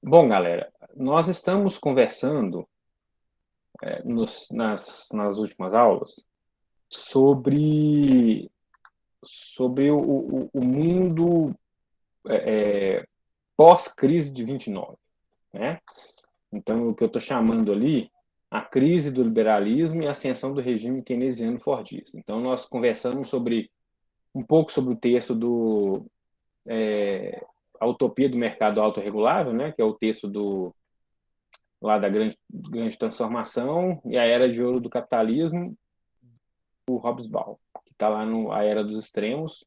Bom, galera, nós estamos conversando nas últimas aulas sobre o mundo pós-crise de 29, né? Então, o que eu estou chamando ali, a crise do liberalismo e a ascensão do regime keynesiano-fordista. Então, nós conversamos um pouco sobre o texto do A Utopia do Mercado Autorregulável, né? Que é o texto lá da grande transformação e a era de ouro do capitalismo, o Hobsbawm, que está lá no A Era dos Extremos.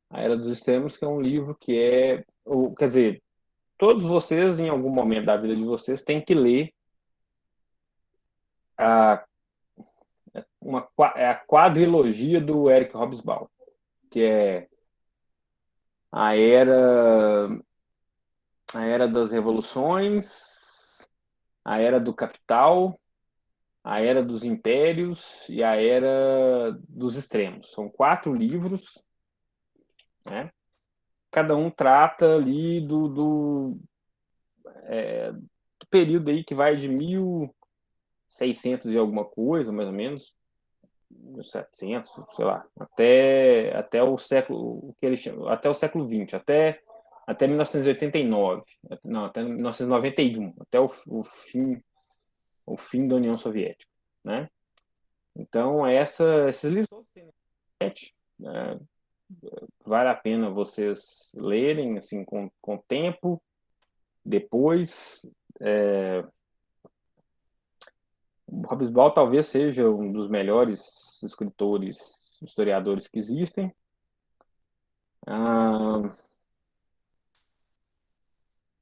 A Era dos Extremos, que é um livro que quer dizer, todos vocês, em algum momento da vida de vocês, têm que ler a, a quadrilogia do Eric Hobsbawm, que é a era, a era das revoluções, a era do capital, a Era dos Impérios e a Era dos Extremos. São 4 livros, né? Cada um trata ali do período aí que vai de 1600 e alguma coisa, mais ou menos, 1700, sei lá, até o século, o que eles chamam, até o século XX, até 1989, não, até 1991, até o fim da União Soviética, né? Então, esses livros todos têm na internet, né? Vale a pena vocês lerem assim com tempo. Depois, o Hobsbawm talvez seja um dos melhores escritores, historiadores que existem. Ah,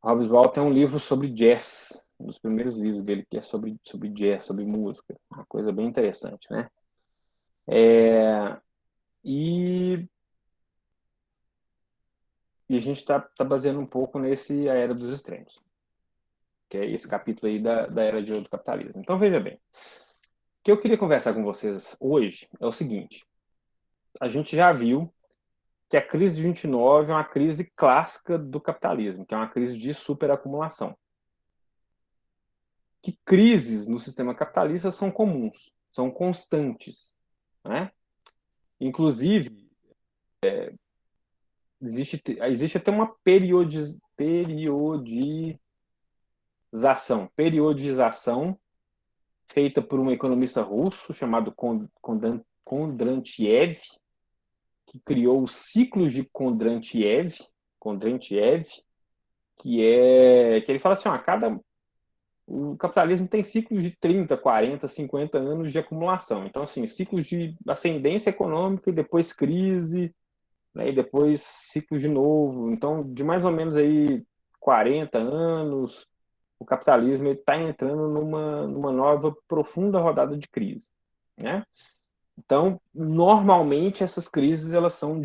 Hobsbawm tem um livro sobre jazz, um dos primeiros livros dele que é sobre jazz, sobre música, uma coisa bem interessante, né? E, e a gente está baseando um pouco nesse A Era dos Extremos, que é esse capítulo aí da Era de Ouro do Capitalismo. Então, veja bem, o que eu queria conversar com vocês hoje é o seguinte: a gente já viu que a crise de 29 é uma crise clássica do capitalismo, que é uma crise de superacumulação. Que crises no sistema capitalista são comuns, são constantes, né? Inclusive, existe até uma periodização feita por um economista russo chamado Kondratiev, que criou os ciclos de Kondratiev, que ele fala assim, ó, o capitalismo tem ciclos de 30, 40, 50 anos de acumulação. Então, assim, ciclos de ascendência econômica e depois crise, né, e depois ciclos de novo. Então, de mais ou menos aí 40 anos, o capitalismo está entrando numa nova, profunda rodada de crise, né? Então, normalmente essas crises elas são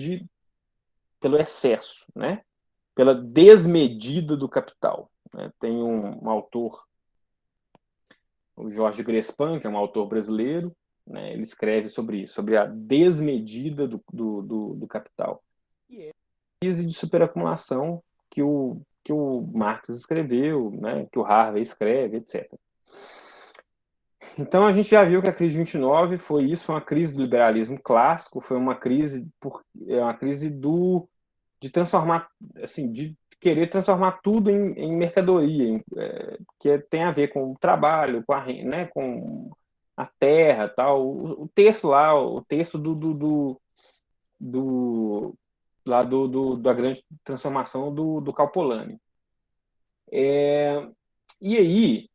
pelo excesso, né? Pela desmedida do capital, né? Tem um autor, o Jorge Grespan, que é um autor brasileiro, né? Ele escreve sobre isso, sobre a desmedida do capital. E é a crise de superacumulação que o Marx escreveu, né? Que o Harvey escreve, etc. Então a gente já viu que a crise de 29 foi isso, foi uma crise do liberalismo clássico, foi uma crise de transformar, assim, de querer transformar tudo em mercadoria, que tem a ver com o trabalho, com né, com a terra, tal. O texto lá, o texto do lá da grande transformação do Calpolani. E aí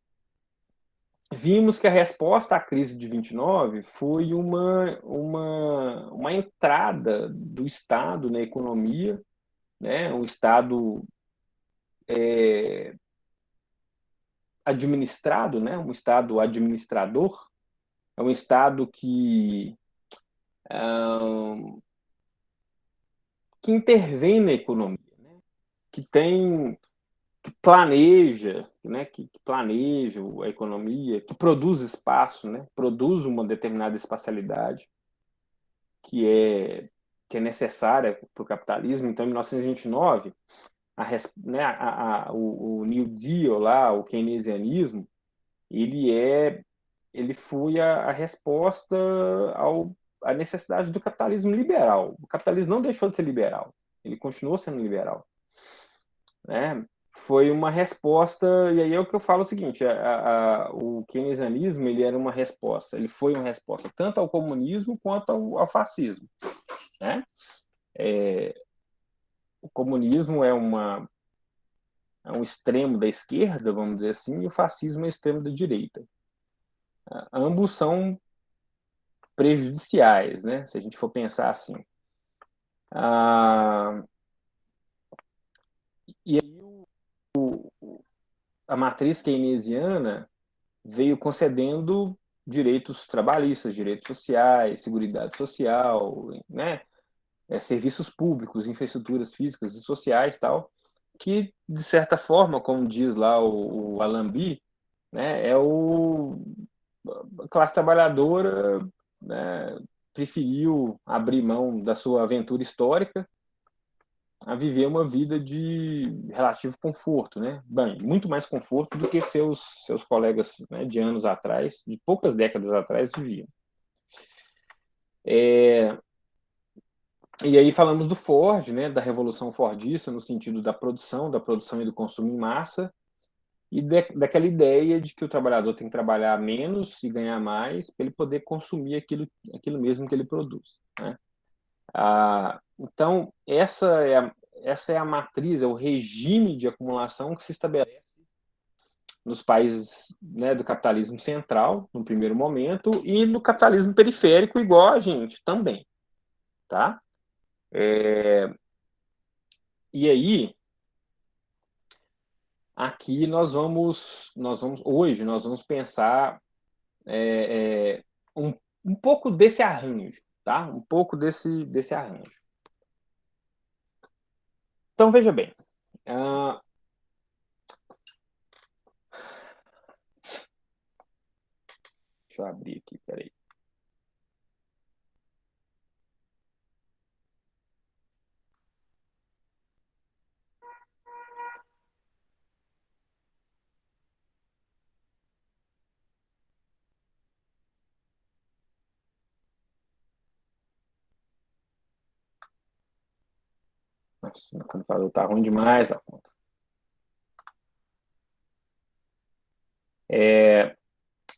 vimos que a resposta à crise de 29 foi uma entrada do Estado na economia, né? Um Estado administrado, né? Um Estado administrador, é um Estado que intervém na economia, né? que tem que planeja, né? Que planeja a economia, que produz espaço, né? Produz uma determinada espacialidade que é necessária para o capitalismo. Então, em 1929, né, o New Deal lá, o keynesianismo, ele foi a resposta à necessidade do capitalismo liberal. O capitalismo não deixou de ser liberal, ele continuou sendo liberal, né? Foi uma resposta, e aí é o que eu falo o seguinte, o keynesianismo, ele era uma resposta, ele foi uma resposta tanto ao comunismo quanto ao fascismo, né? O comunismo é um extremo da esquerda, vamos dizer assim, e o fascismo é o extremo da direita. Ambos são prejudiciais, né? Se a gente for pensar assim. E aí a matriz keynesiana veio concedendo direitos trabalhistas, direitos sociais, seguridade social, né? Serviços públicos, infraestruturas físicas e sociais, tal, que de certa forma, como diz lá o Allenby, né, a classe trabalhadora, né, preferiu abrir mão da sua aventura histórica a viver uma vida de relativo conforto, né? Bem, muito mais conforto do que seus colegas, né, de anos atrás, de poucas décadas atrás, viviam. E aí falamos do Ford, né, da revolução fordista, no sentido da produção e do consumo em massa, e daquela ideia de que o trabalhador tem que trabalhar menos e ganhar mais para ele poder consumir aquilo mesmo que ele produz, né? Então, essa é a matriz, é o regime de acumulação que se estabelece nos países, né, do capitalismo central, no primeiro momento, e no capitalismo periférico, igual a gente também. Tá? E aí, aqui hoje, nós vamos pensar um pouco desse arranjo, tá? Um pouco desse arranjo. Então, veja bem. Deixa eu abrir aqui, peraí. Nossa, meu computador tá ruim demais da conta.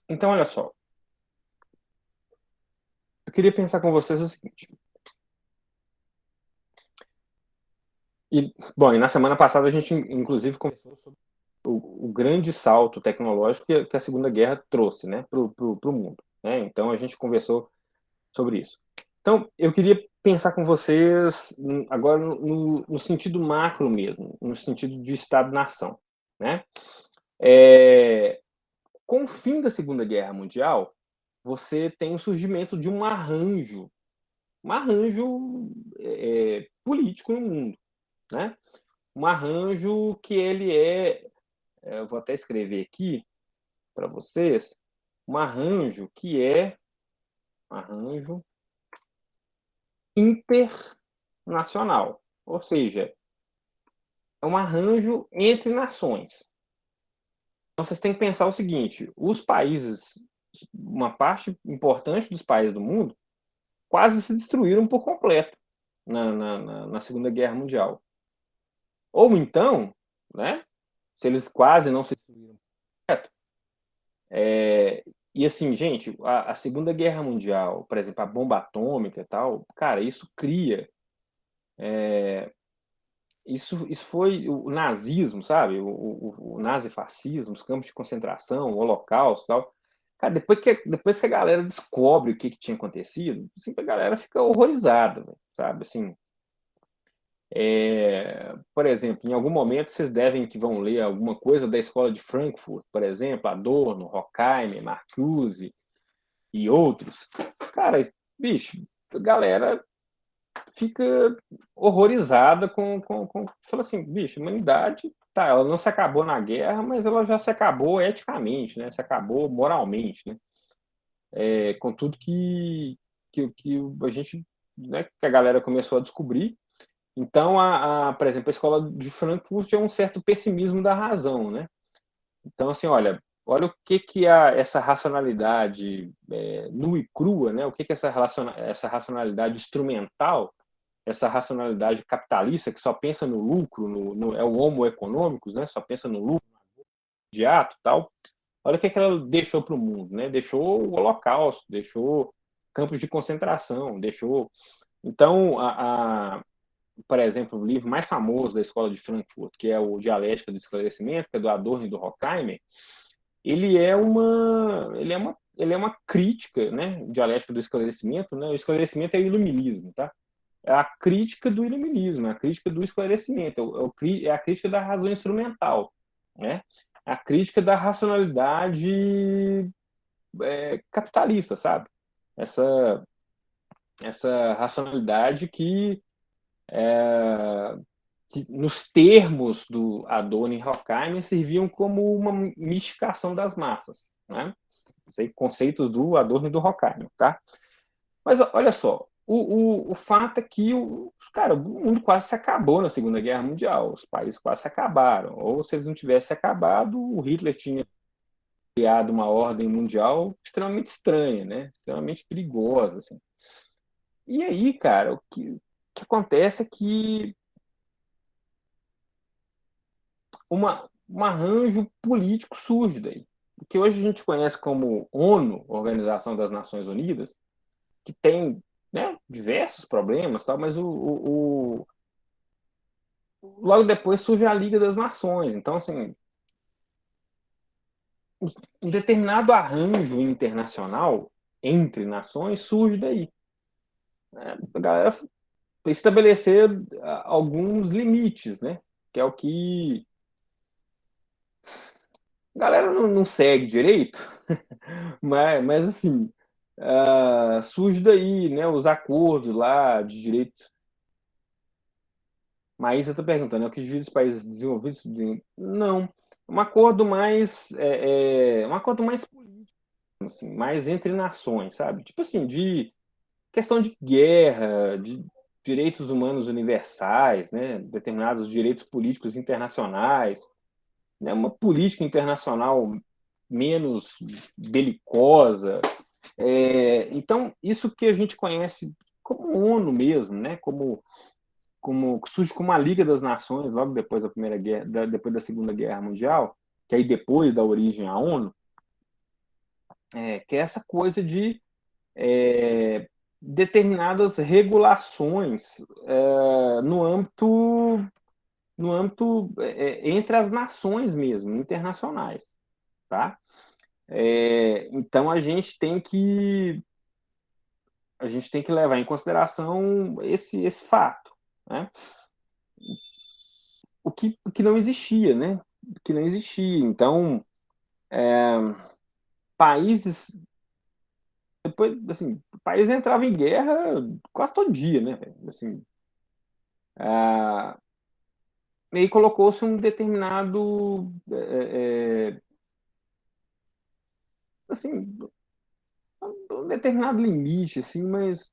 Então, olha só. Eu queria pensar com vocês o seguinte. Bom, e na semana passada a gente, inclusive, conversou sobre o grande salto tecnológico que a Segunda Guerra trouxe, né, para o mundo, né? Então, a gente conversou sobre isso. Então, eu queria pensar com vocês agora no sentido macro mesmo, no sentido de Estado-nação, né? Com o fim da Segunda Guerra Mundial, você tem o surgimento de um arranjo político no mundo, né? Um arranjo que ele eu vou até escrever aqui para vocês, um arranjo que é arranjo internacional, ou seja, é um arranjo entre nações. Então vocês têm que pensar o seguinte: os países, uma parte importante dos países do mundo, quase se destruíram por completo na Segunda Guerra Mundial. Ou então, né, se eles quase não se destruíram por completo, e assim, gente, a Segunda Guerra Mundial, por exemplo, a bomba atômica e tal, cara, isso cria. Isso foi o nazismo, sabe? O nazifascismo, os campos de concentração, o Holocausto e tal. Cara, depois que a galera descobre o que tinha acontecido, assim, a galera fica horrorizada, sabe? Assim, por exemplo, em algum momento vocês que vão ler alguma coisa da escola de Frankfurt, por exemplo, Adorno, Horkheimer, Marcuse e outros. Cara, bicho, a galera fica horrorizada fala assim, bicho, a humanidade, tá, ela não se acabou na guerra, mas ela já se acabou eticamente, né? Se acabou moralmente, né? Com tudo que a gente, né, que a galera começou a descobrir. Então, por exemplo, a escola de Frankfurt é um certo pessimismo da razão, né? Então, assim, olha o que essa racionalidade nua e crua, né? O que essa racionalidade instrumental, essa racionalidade capitalista que só pensa no lucro, é o homo econômicos, né? Só pensa no lucro, imediato, tal. Olha o que ela deixou para o mundo, né? Deixou o Holocausto, deixou campos de concentração, deixou. Então, por exemplo, o livro mais famoso da Escola de Frankfurt, que é o Dialética do Esclarecimento, que é do Adorno e do Horkheimer, ele é uma crítica, né? Dialética do Esclarecimento, né? O esclarecimento é o iluminismo, tá? É a crítica do iluminismo, é a crítica do esclarecimento, é a crítica da razão instrumental, né? A crítica da racionalidade capitalista, sabe? Essa, essa racionalidade que nos termos do Adorno e Horkheimer serviam como uma mistificação das massas, né? Sei, conceitos do Adorno e do Horkheimer, tá? Mas olha só, o fato é que cara, o mundo quase se acabou na Segunda Guerra Mundial, os países quase se acabaram, ou se eles não tivessem acabado, o Hitler tinha criado uma ordem mundial extremamente estranha, né? Extremamente perigosa, assim. E aí, cara, o que acontece é que um arranjo político surge daí. O que hoje a gente conhece como ONU, Organização das Nações Unidas, que tem, né, diversos problemas, tal, mas logo depois surge a Liga das Nações. Então, assim, um determinado arranjo internacional entre nações surge daí, né? A galera estabelecer alguns limites, né? Que é o que a galera não segue direito, mas assim, surge daí, né? Os acordos lá de direitos. Mas você está perguntando, é o que divide os países desenvolvidos? Não. Um acordo mais político, assim, mais entre nações, sabe? Tipo assim, de questão de guerra, de direitos humanos universais, né? Determinados direitos políticos internacionais, né? Uma política internacional menos belicosa. Então, isso que a gente conhece como ONU mesmo, né? Como surge como a Liga das Nações logo depois da Primeira Guerra, depois da Segunda Guerra Mundial, que aí depois da origem à ONU, que é essa coisa de determinadas regulações no âmbito entre as nações mesmo, internacionais, tá? Então a gente tem que levar em consideração esse fato, né? O que não existia, né? O que não existia. Então, países depois, assim, o país entrava em guerra quase todo dia, né? Assim, ah, e aí colocou-se um determinado, assim, um determinado limite, assim, mas,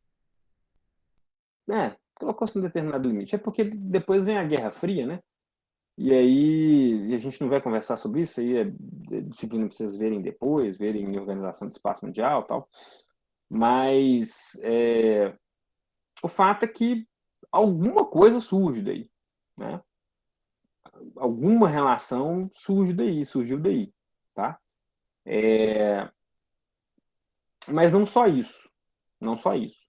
colocou-se um determinado limite. É porque depois vem a Guerra Fria, né? E aí a gente não vai conversar sobre isso, aí é disciplina para vocês verem depois, verem em Organização do Espaço Mundial e tal. Mas o fato é que alguma coisa surge daí, né? Alguma relação surgiu daí, tá? Mas não só isso, não só isso.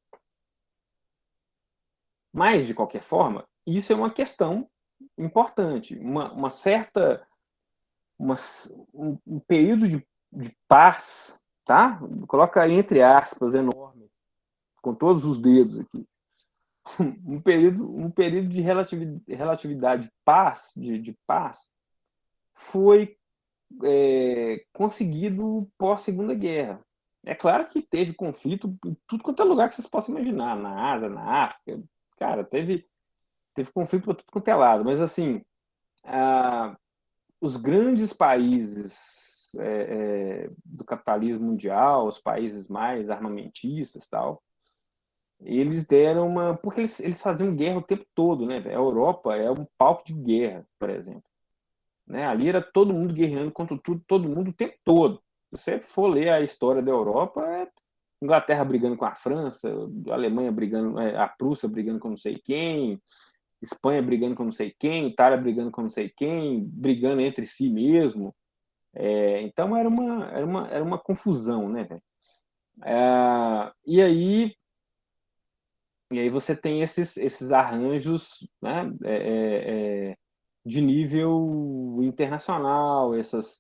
Mas, de qualquer forma, isso é uma questão importante. Uma certa, uma, um período de paz, tá? Coloca entre aspas enorme, com todos os dedos aqui. Um período de relatividade paz, de paz, foi conseguido pós-Segunda Guerra. É claro que teve conflito em tudo quanto é lugar que vocês possam imaginar, na Ásia, na África, cara, teve conflito para tudo quanto é lado, mas assim, os grandes países do capitalismo mundial, os países mais armamentistas, tal, eles deram uma... Porque eles faziam guerra o tempo todo, né? A Europa é um palco de guerra, por exemplo. Né? Ali era todo mundo guerreando contra tudo, todo mundo o tempo todo. Se você for ler a história da Europa, é Inglaterra brigando com a França, a Alemanha brigando, a Prússia brigando com não sei quem, Espanha brigando com não sei quem, Itália brigando com não sei quem, brigando entre si mesmo. Então era uma confusão, né, velho? E aí você tem esses arranjos, né, de nível internacional, esses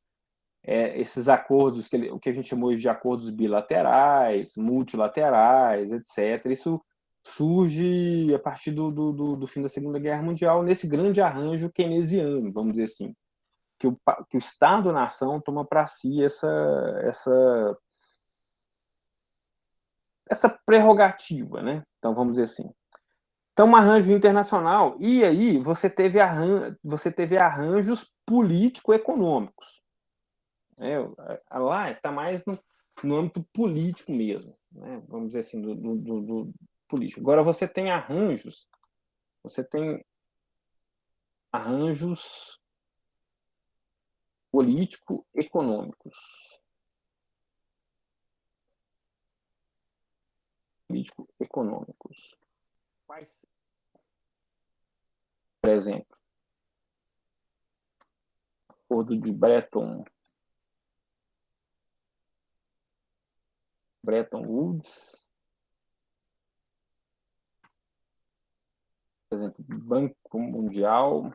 acordos, o que a gente chamou de acordos bilaterais, multilaterais, etc. Isso surge a partir do fim da Segunda Guerra Mundial, nesse grande arranjo keynesiano, vamos dizer assim, que o Estado-nação toma para si essa prerrogativa, né? Então, vamos dizer assim. Então, um arranjo internacional, e aí você teve arranjos político-econômicos. Lá está mais no âmbito político mesmo, né? Vamos dizer assim, do político. Agora, você tem arranjos político-econômicos. Político-econômicos. Quais? Por exemplo, Acordo de Bretton Woods, por exemplo, Banco Mundial,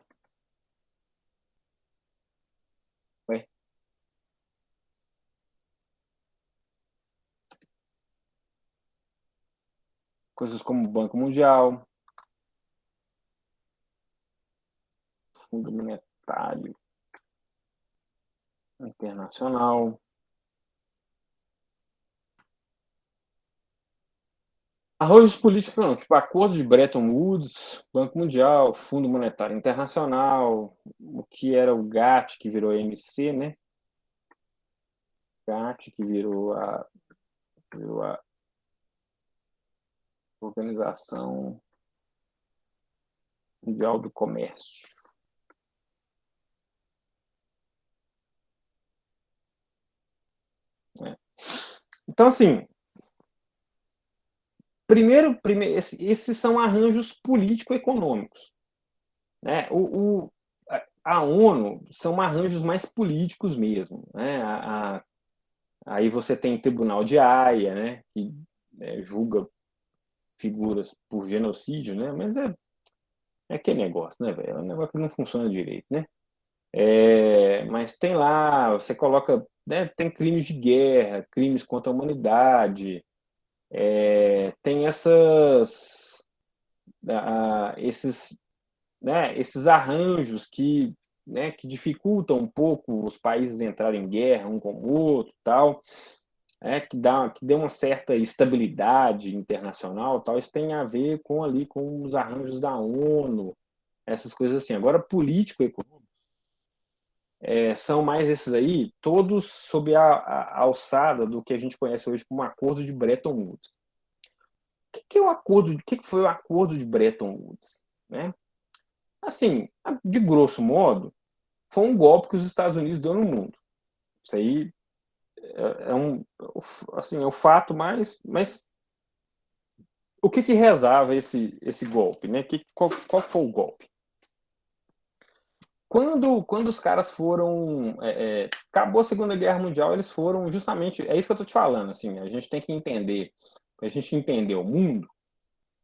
coisas como Banco Mundial, Fundo Monetário Internacional, arranjos políticos, não, tipo Acordo de Bretton Woods, Banco Mundial, Fundo Monetário Internacional, o que era o GATT, que virou MC, né? GATT, que virou a Organização Mundial do Comércio. Então, assim, primeiro esses são arranjos político-econômicos. Né? A ONU são arranjos mais políticos mesmo. Né? Aí você tem o Tribunal de Haia, né? Que julga figuras por genocídio, né? Mas é aquele negócio, né, velho? É um negócio que não funciona direito, né? Mas tem lá, você coloca, né, tem crimes de guerra, crimes contra a humanidade, tem esses, né, esses arranjos né, que dificultam um pouco os países entrarem em guerra um com o outro, tal, que dê uma certa estabilidade internacional, tal. Isso tem a ver com os arranjos da ONU, essas coisas assim. Agora, político e econômico são mais esses aí, todos sob a alçada do que a gente conhece hoje como Acordo de Bretton Woods. O que foi o Acordo de Bretton Woods? Né? Assim, de grosso modo, foi um golpe que os Estados Unidos deu no mundo. Isso aí assim, é o fato mas o que rezava esse golpe, né? Qual foi o golpe? Quando os caras foram, acabou a Segunda Guerra Mundial, eles foram justamente, é isso que eu tô te falando, assim, a gente tem que entender, a gente entender o mundo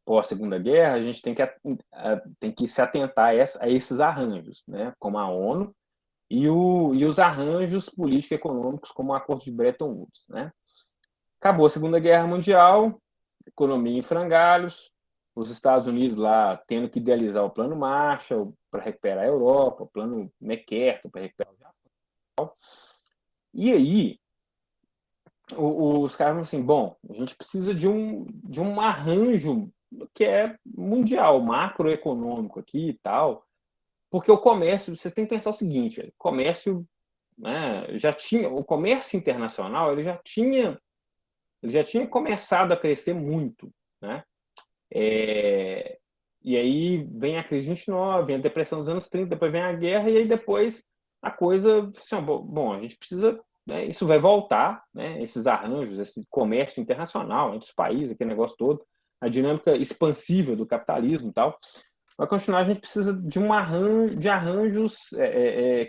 pós Segunda Guerra, a gente tem que se atentar a esses arranjos, né? Como a ONU e os arranjos político-econômicos, como o Acordo de Bretton Woods, né? Acabou a Segunda Guerra Mundial, economia em frangalhos, os Estados Unidos lá tendo que idealizar o Plano Marshall para recuperar a Europa, o Plano MacArthur para recuperar o Japão. E aí, os caras falam assim, bom, a gente precisa de um arranjo que é mundial, macroeconômico aqui e tal, porque o comércio, você tem que pensar o seguinte, o comércio, né, o comércio internacional, ele já tinha começado a crescer muito, né? E aí vem a crise de 29, vem a depressão dos anos 30, depois vem a guerra, e aí depois a coisa, assim, bom, a gente precisa, né, isso vai voltar, né, esses arranjos, esse comércio internacional entre os países, aquele negócio todo, a dinâmica expansiva do capitalismo e tal, vai continuar, a gente precisa de de arranjos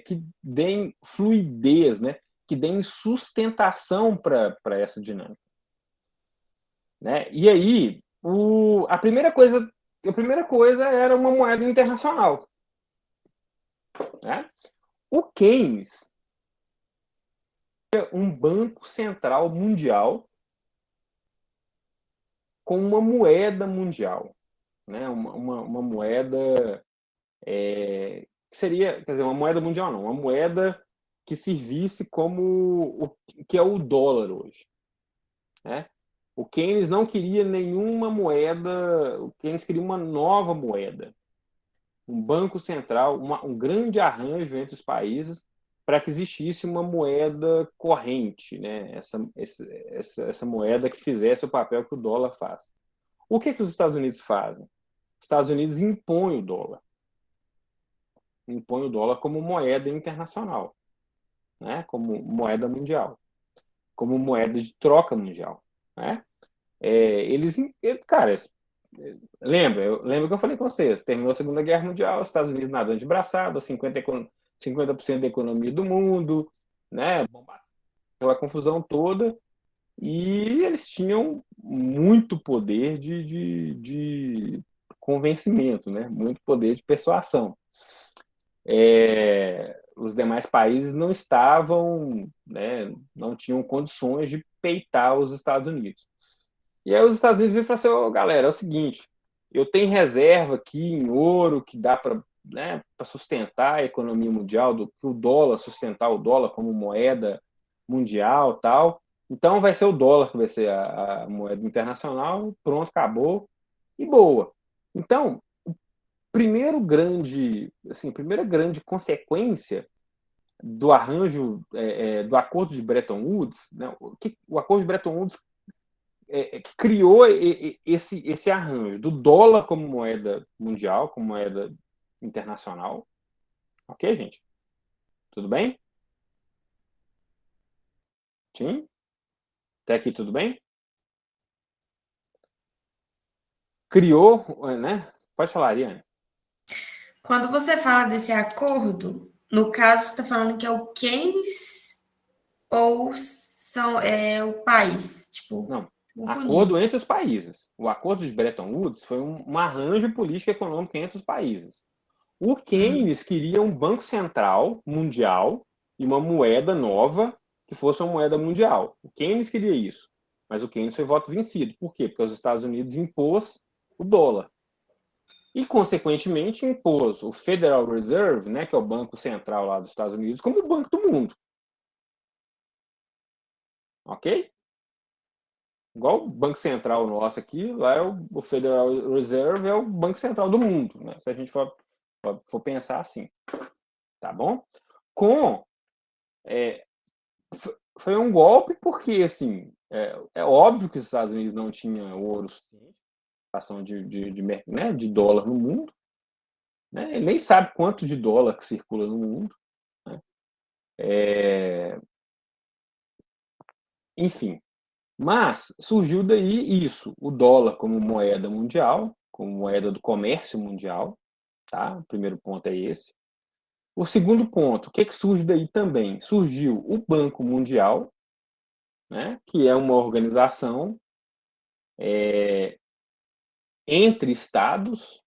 que deem fluidez, né, que deem sustentação para essa dinâmica. Né? E aí, a primeira coisa era uma moeda internacional. Né? O Keynes é um banco central mundial com uma moeda mundial. Né? Uma moeda que seria, quer dizer, uma moeda mundial não, uma moeda que servisse como o que é o dólar hoje. Né? O Keynes não queria nenhuma moeda, o Keynes queria uma nova moeda, um banco central, um grande arranjo entre os países para que existisse uma moeda corrente, né? Essa moeda que fizesse o papel que o dólar faz. O que os Estados Unidos fazem? Os Estados Unidos impõem o dólar como moeda internacional, né? Como moeda mundial, como moeda de troca mundial. Né? Cara, lembra que eu falei com vocês, terminou a Segunda Guerra Mundial, os Estados Unidos nadando de braçada, 50% da economia do mundo, né? Aquela confusão toda, e eles tinham muito poder de convencimento, né? Muito poder de persuasão. Os demais países não estavam, né, não tinham condições de peitar os Estados Unidos. E aí os Estados Unidos viram e falaram assim, galera, é o seguinte, eu tenho reserva aqui em ouro que dá para, né, sustentar a economia mundial, o dólar, sustentar o dólar como moeda mundial tal. Então vai ser o dólar que vai ser a moeda internacional, pronto, acabou, e boa. Então, primeira grande consequência do arranjo, do acordo de Bretton Woods, né, o acordo de Bretton Woods criou esse arranjo do dólar como moeda mundial, como moeda internacional. Ok, gente? Tudo bem? Sim? Até aqui tudo bem? Criou, né? Pode falar, Ariane. Quando você fala desse acordo, no caso, você está falando que é o Keynes ou é o país? Tipo, Não. confundi. Acordo entre os países. O acordo de Bretton Woods foi um arranjo político e econômico entre os países. O Keynes queria um banco central mundial e uma moeda nova que fosse uma moeda mundial. O Keynes queria isso. Mas o Keynes foi voto vencido. Por quê? Porque os Estados Unidos impôs o dólar. E, consequentemente, impôs o Federal Reserve, né, que é o banco central lá dos Estados Unidos, como o banco do mundo. Ok? Igual o Banco Central nosso aqui, lá é o Federal Reserve, é o Banco Central do mundo, né? Se a gente for pensar assim. Tá bom? Foi um golpe porque, assim, óbvio que os Estados Unidos não tinham ouro suficiente, né, de dólar no mundo, né? Ele nem sabe quanto de dólar que circula no mundo. Né? Enfim, mas surgiu daí isso, o dólar como moeda mundial, como moeda do comércio mundial, tá? O primeiro ponto é esse. O segundo ponto, o que surge daí também? Surgiu o Banco Mundial, né? Que é uma organização entre estados,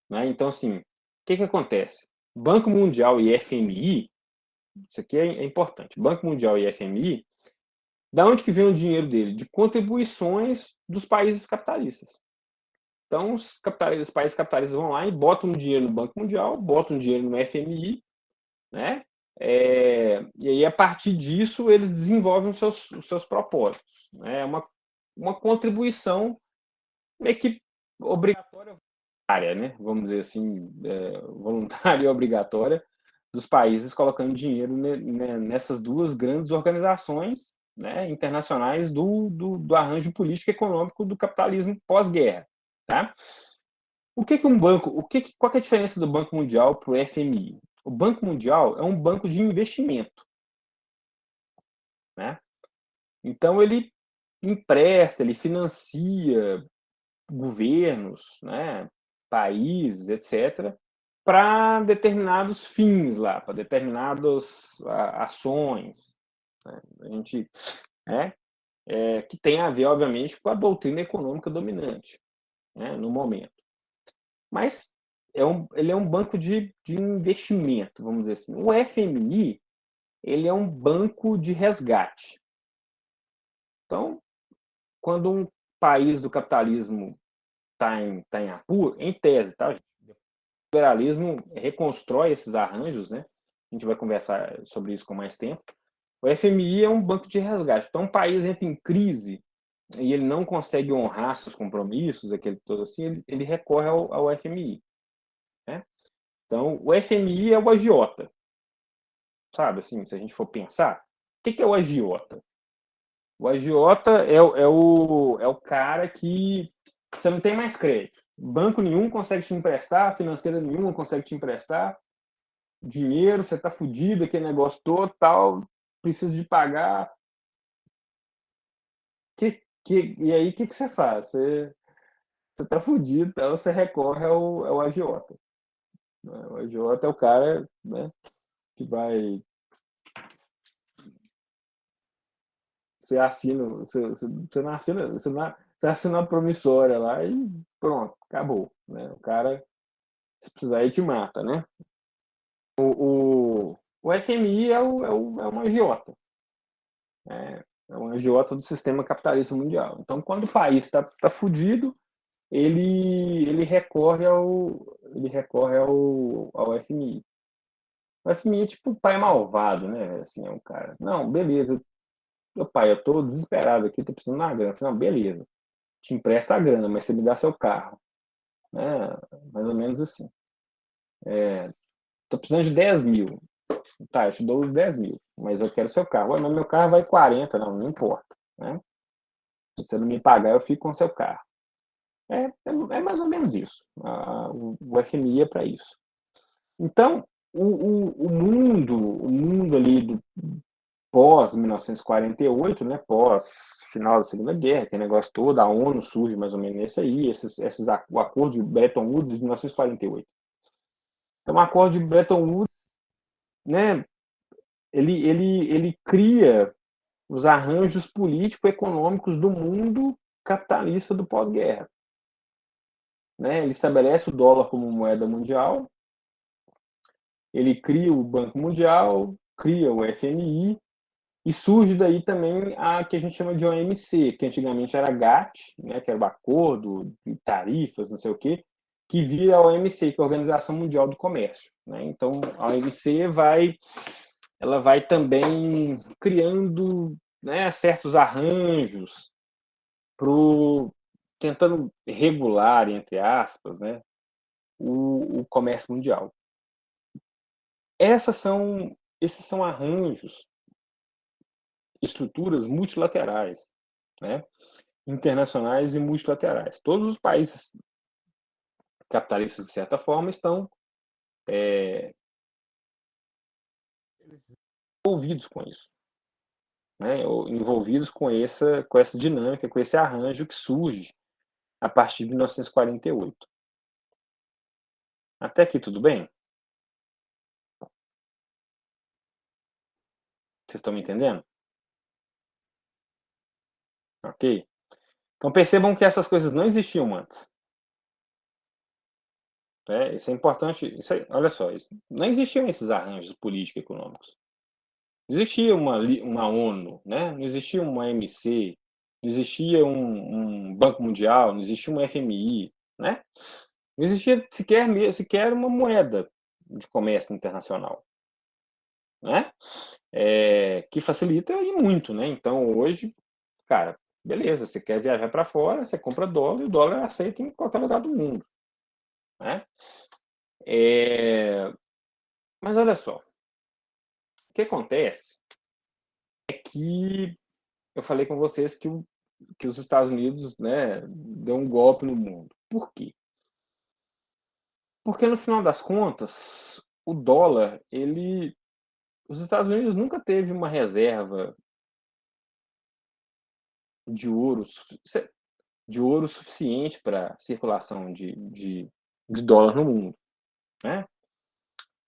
né? Então, assim, o que acontece? Banco Mundial e FMI, isso aqui é importante. Banco Mundial e FMI, da onde que vem o dinheiro dele? De contribuições dos países capitalistas. Então, os países capitalistas vão lá e botam dinheiro no Banco Mundial, botam dinheiro no FMI, né? E aí, a partir disso, eles desenvolvem os seus propósitos. Né? É uma contribuição meio que obrigatória, né? Vamos dizer assim, voluntária e obrigatória dos países colocando dinheiro nessas duas grandes organizações, né, internacionais do arranjo político e econômico do capitalismo pós-guerra. tá? Qual que é a diferença do Banco Mundial para o FMI? O Banco Mundial é um banco de investimento, né? Então ele empresta, ele financia governos, né, países, etc., para determinados fins lá, para determinadas ações. Né? A gente, né, que tem a ver, obviamente, com a doutrina econômica dominante, né, no momento. Mas ele é um banco de investimento, vamos dizer assim. O FMI, ele é um banco de resgate. Então, quando um país do capitalismo está em apuro, em tese, tá? O liberalismo reconstrói esses arranjos, né? A gente vai conversar sobre isso com mais tempo. O FMI é um banco de resgate. Então, um país entra em crise e ele não consegue honrar seus compromissos, aquele todo assim, ele recorre ao FMI. Né? Então, o FMI é o agiota. Sabe, assim, se a gente for pensar, o que é o agiota? O agiota é o cara que você não tem mais crédito. Banco nenhum consegue te emprestar, financeira nenhuma consegue te emprestar dinheiro, você tá fudido, aquele negócio todo, tal, precisa de pagar. E aí, o que você faz? Você tá fudido, então você recorre ao agiota. O agiota é o cara, né, que vai. Você não assina, você assina uma promissória lá e pronto, acabou. Né? O cara, se precisar, ele te mata, né? O FMI é um agiota. É um agiota do sistema capitalista mundial. Então, quando o país está fudido, ele recorre ao FMI. O FMI é tipo o pai malvado, né? Assim, é um cara. Não, beleza. Meu pai, eu tô desesperado aqui, tô precisando da grana. Não, beleza. Te empresta a grana, mas você me dá seu carro. Né? Mais ou menos assim. Tô precisando de 10 mil. Tá, eu te dou os 10 mil, mas eu quero seu carro. Ué, mas meu carro vai 40, não importa. Né? Se você não me pagar, eu fico com seu carro. É mais ou menos isso. O FMI é para isso. Então, o mundo ali do pós 1948, né, pós final da Segunda Guerra, aquele negócio todo, a ONU surge mais ou menos nesse aí, o acordo de Bretton Woods de 1948. Então, o acordo de Bretton Woods, né, ele cria os arranjos político-econômicos do mundo capitalista do pós-guerra. Né? Ele estabelece o dólar como moeda mundial, ele cria o Banco Mundial, cria o FMI, e surge daí também a que a gente chama de OMC, que antigamente era GATT, né, que era o Acordo de Tarifas, não sei o quê, que vira a OMC, que é a Organização Mundial do Comércio. Né? Então, a OMC ela vai também criando, né, certos arranjos tentando regular, entre aspas, né, o comércio mundial. Esses são arranjos, estruturas multilaterais, né, internacionais e multilaterais. Todos os países capitalistas, de certa forma, estão envolvidos com isso, né, envolvidos com essa dinâmica, com esse arranjo que surge a partir de 1948. Até aqui tudo bem? Vocês estão me entendendo? Ok? Então percebam que essas coisas não existiam antes. Isso é importante. Olha só, não existiam esses arranjos políticos econômicos. Não existia uma ONU, né? Não existia uma OMC, não existia um Banco Mundial, não existia um FMI, né? Não existia sequer uma moeda de comércio internacional, né? Que facilita e muito, né? Então hoje, cara, beleza, você quer viajar para fora, você compra dólar e o dólar é aceito em qualquer lugar do mundo, né? Mas olha só, o que acontece é que eu falei com vocês que os Estados Unidos, né, deu um golpe no mundo. Por quê? Porque no final das contas, o dólar, os Estados Unidos nunca teve uma reserva de ouro, de ouro suficiente para circulação de dólar no mundo, né?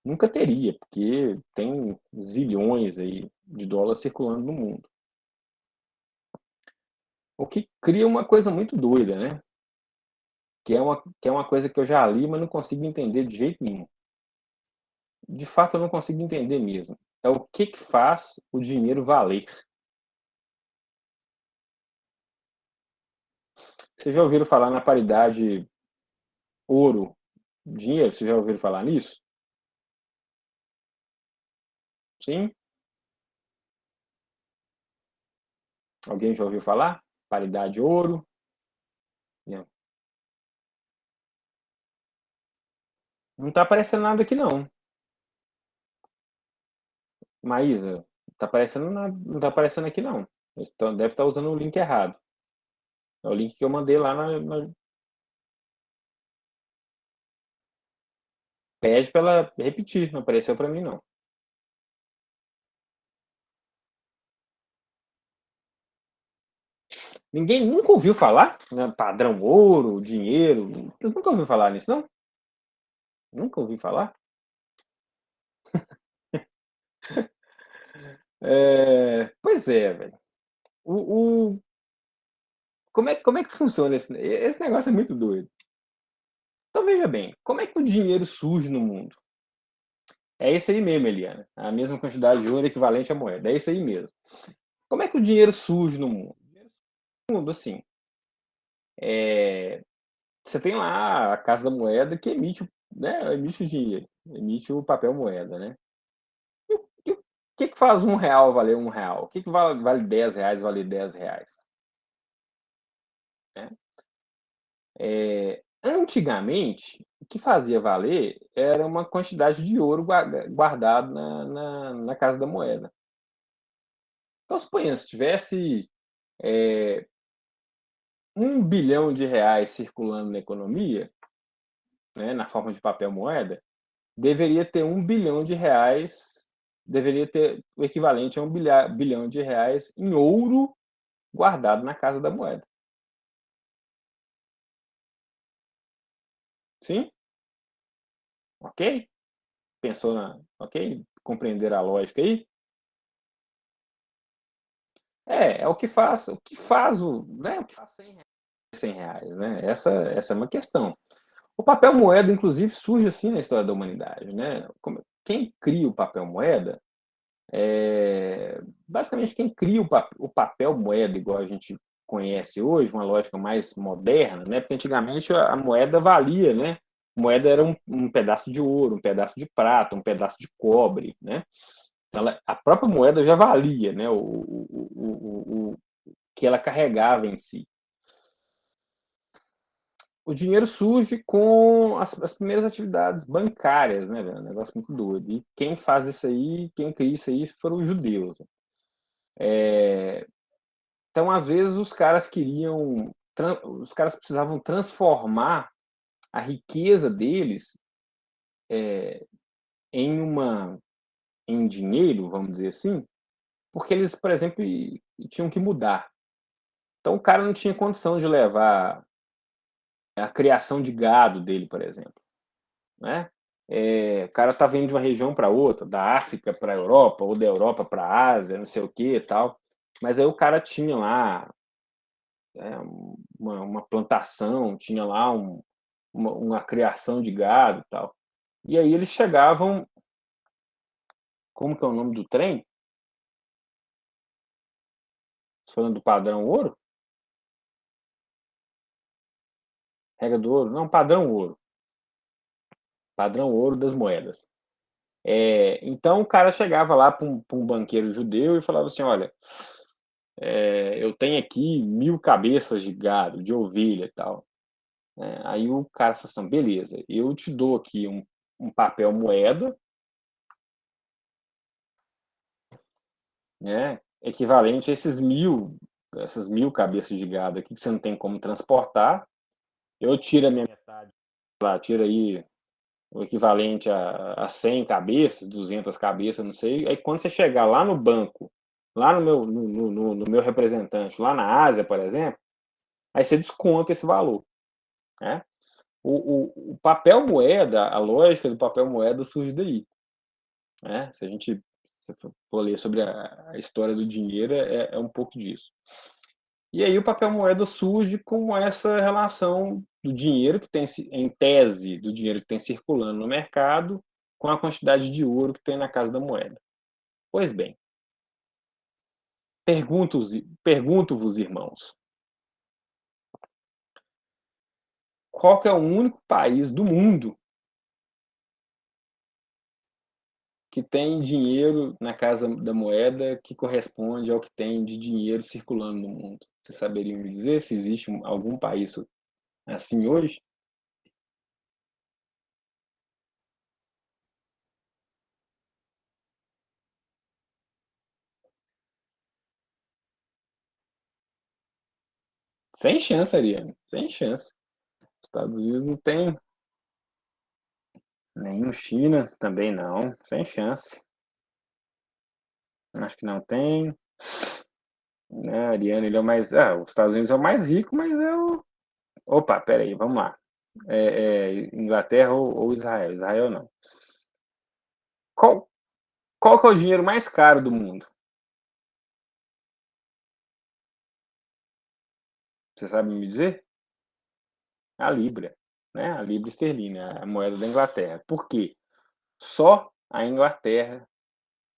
Nunca teria, porque tem zilhões aí de dólares circulando no mundo. O que cria uma coisa muito doida, né? Que é uma coisa que eu já li, mas não consigo entender de jeito nenhum. De fato, eu não consigo entender mesmo. É o que faz o dinheiro valer. Vocês já ouviram falar na paridade ouro-dinheiro? Vocês já ouviram falar nisso? Sim? Alguém já ouviu falar? Paridade ouro? Não. Não está aparecendo nada aqui, não. Maísa, tá aparecendo nada, não está aparecendo aqui, não. Deve estar usando o link errado. É o link que eu mandei lá Pede para ela repetir, não apareceu para mim, não. Ninguém nunca ouviu falar, né? Padrão ouro, dinheiro. Eu nunca ouviu falar nisso, não? Nunca ouvi falar. Pois é, velho. O, como é que funciona esse negócio? É muito doido. Então veja bem, como é que o dinheiro surge no mundo? É isso aí mesmo, Eliana. A mesma quantidade de ouro equivalente à moeda. É isso aí mesmo. Como é que o dinheiro surge no mundo? No mundo, assim, você tem lá a Casa da Moeda que emite o dinheiro, emite o papel moeda, né? O que faz R$ 1 valer R$ 1? O que vale R$ 10 valer R$ 10? Né? Antigamente, o que fazia valer era uma quantidade de ouro guardado na Casa da Moeda. Então, suponhamos, se tivesse é, R$ 1 bilhão circulando na economia, né, na forma de papel moeda, deveria ter R$ 1 bilhão, deveria ter o equivalente a R$ 1 bilhão em ouro guardado na Casa da Moeda. Sim? Ok? Pensou ok? Compreender a lógica aí? O que faz R$ 100, né? Essa é uma questão. O papel moeda, inclusive, surge assim na história da humanidade, né? Quem cria o papel moeda basicamente quem cria o papel moeda igual a gente conhece hoje, uma lógica mais moderna, né? Porque antigamente a moeda valia, né? A moeda era um pedaço de ouro, um pedaço de prata, um pedaço de cobre, né? Então, a própria moeda já valia, né? O que ela carregava em si. O dinheiro surge com as primeiras atividades bancárias, né, velho? Um negócio muito doido. E quem faz isso aí, quem cria isso aí foram os judeus. Então, às vezes, os caras precisavam transformar a riqueza deles em dinheiro, vamos dizer assim, porque eles, por exemplo, tinham que mudar. Então, o cara não tinha condição de levar a criação de gado dele, por exemplo, né? O cara tá vindo de uma região para outra, da África para a Europa, ou da Europa para a Ásia, não sei o que e tal. Mas aí o cara tinha lá uma plantação, tinha lá uma criação de gado e tal. E aí eles chegavam. Como que é o nome do trem? Falando do padrão ouro? Regra do ouro? Não, padrão ouro. Padrão ouro das moedas. Então o cara chegava lá para um banqueiro judeu e falava assim: olha, eu tenho aqui 1.000 cabeças de gado, de ovelha e tal. Aí o cara falou assim: beleza, eu te dou aqui um papel moeda, né, equivalente a essas 1.000 cabeças de gado aqui que você não tem como transportar, eu tiro a minha metade, lá, tiro aí o equivalente a 100 cabeças, 200 cabeças, não sei. Aí quando você chegar lá no banco, lá no meu representante, lá na Ásia, por exemplo, aí você desconta esse valor, né? O papel moeda, a lógica do papel moeda surge daí, né? Se a gente for ler sobre a história do dinheiro, é um pouco disso. E aí o papel moeda surge com essa relação do dinheiro que tem, em tese, do dinheiro que tem circulando no mercado, com a quantidade de ouro que tem na casa da moeda. Pois bem, pergunto-vos, irmãos, qual que é o único país do mundo que tem dinheiro na casa da moeda que corresponde ao que tem de dinheiro circulando no mundo? Vocês saberiam me dizer se existe algum país assim hoje? Sem chance, Ariane, sem chance. Estados Unidos não tem, nenhum. China também não, sem chance. Acho que não tem. Né, Ariane, ele é o mais. Ah, os Estados Unidos é o mais rico, mas é o. Opa, peraí, vamos lá. Inglaterra ou Israel? Israel não. Qual, qual que é o dinheiro mais caro do mundo? Você sabe me dizer? A Libra, né? A Libra esterlina, a moeda da Inglaterra. Por quê? Só a Inglaterra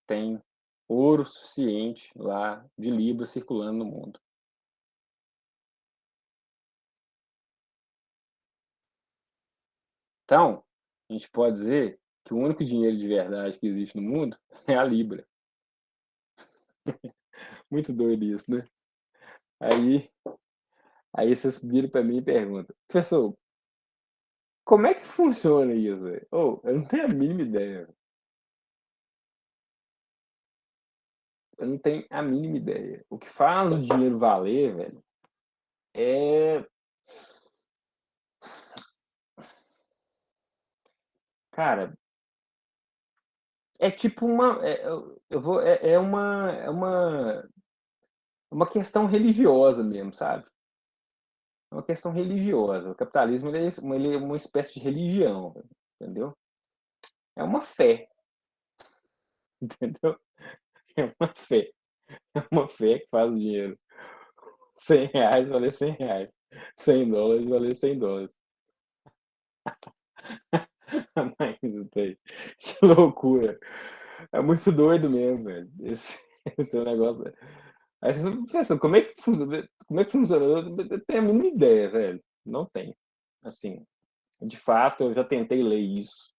tem ouro suficiente lá de Libra circulando no mundo. Então, a gente pode dizer que o único dinheiro de verdade que existe no mundo é a Libra. Muito doido isso, né? Aí, aí vocês viram para mim e perguntam, professor, como é que funciona isso, velho? Oh, eu não tenho a mínima ideia. Eu não tenho a mínima ideia. O que faz o dinheiro valer, velho, é. Cara, é tipo uma. Eu vou, é uma questão religiosa mesmo, sabe? É uma questão religiosa. O capitalismo ele é uma espécie de religião, entendeu? É uma fé, entendeu? É uma fé. É uma fé que faz o dinheiro. R$ 100 valer R$ 100. US$ 100 valer US$ 100. Mas isso tem. Que loucura. É muito doido mesmo, velho. Esse é o negócio. Aí você pensa, como é que funciona? Como é que funciona? Eu tenho a mínima ideia, velho. Não tenho. Assim, de fato, eu já tentei ler isso.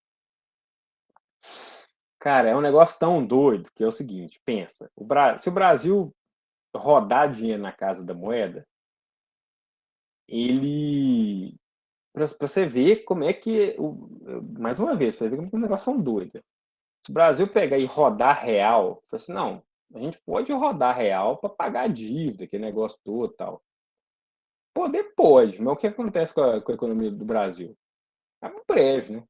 Cara, é um negócio tão doido que é o seguinte, pensa, se o Brasil rodar dinheiro na casa da moeda, ele para você ver como é que mais uma vez, para ver como que os negócios são doidos. Se o Brasil pegar e rodar real, fala assim, não, a gente pode rodar real para pagar a dívida, aquele negócio todo, tal. Poder pode, mas o que acontece com a economia do Brasil? É muito breve, né?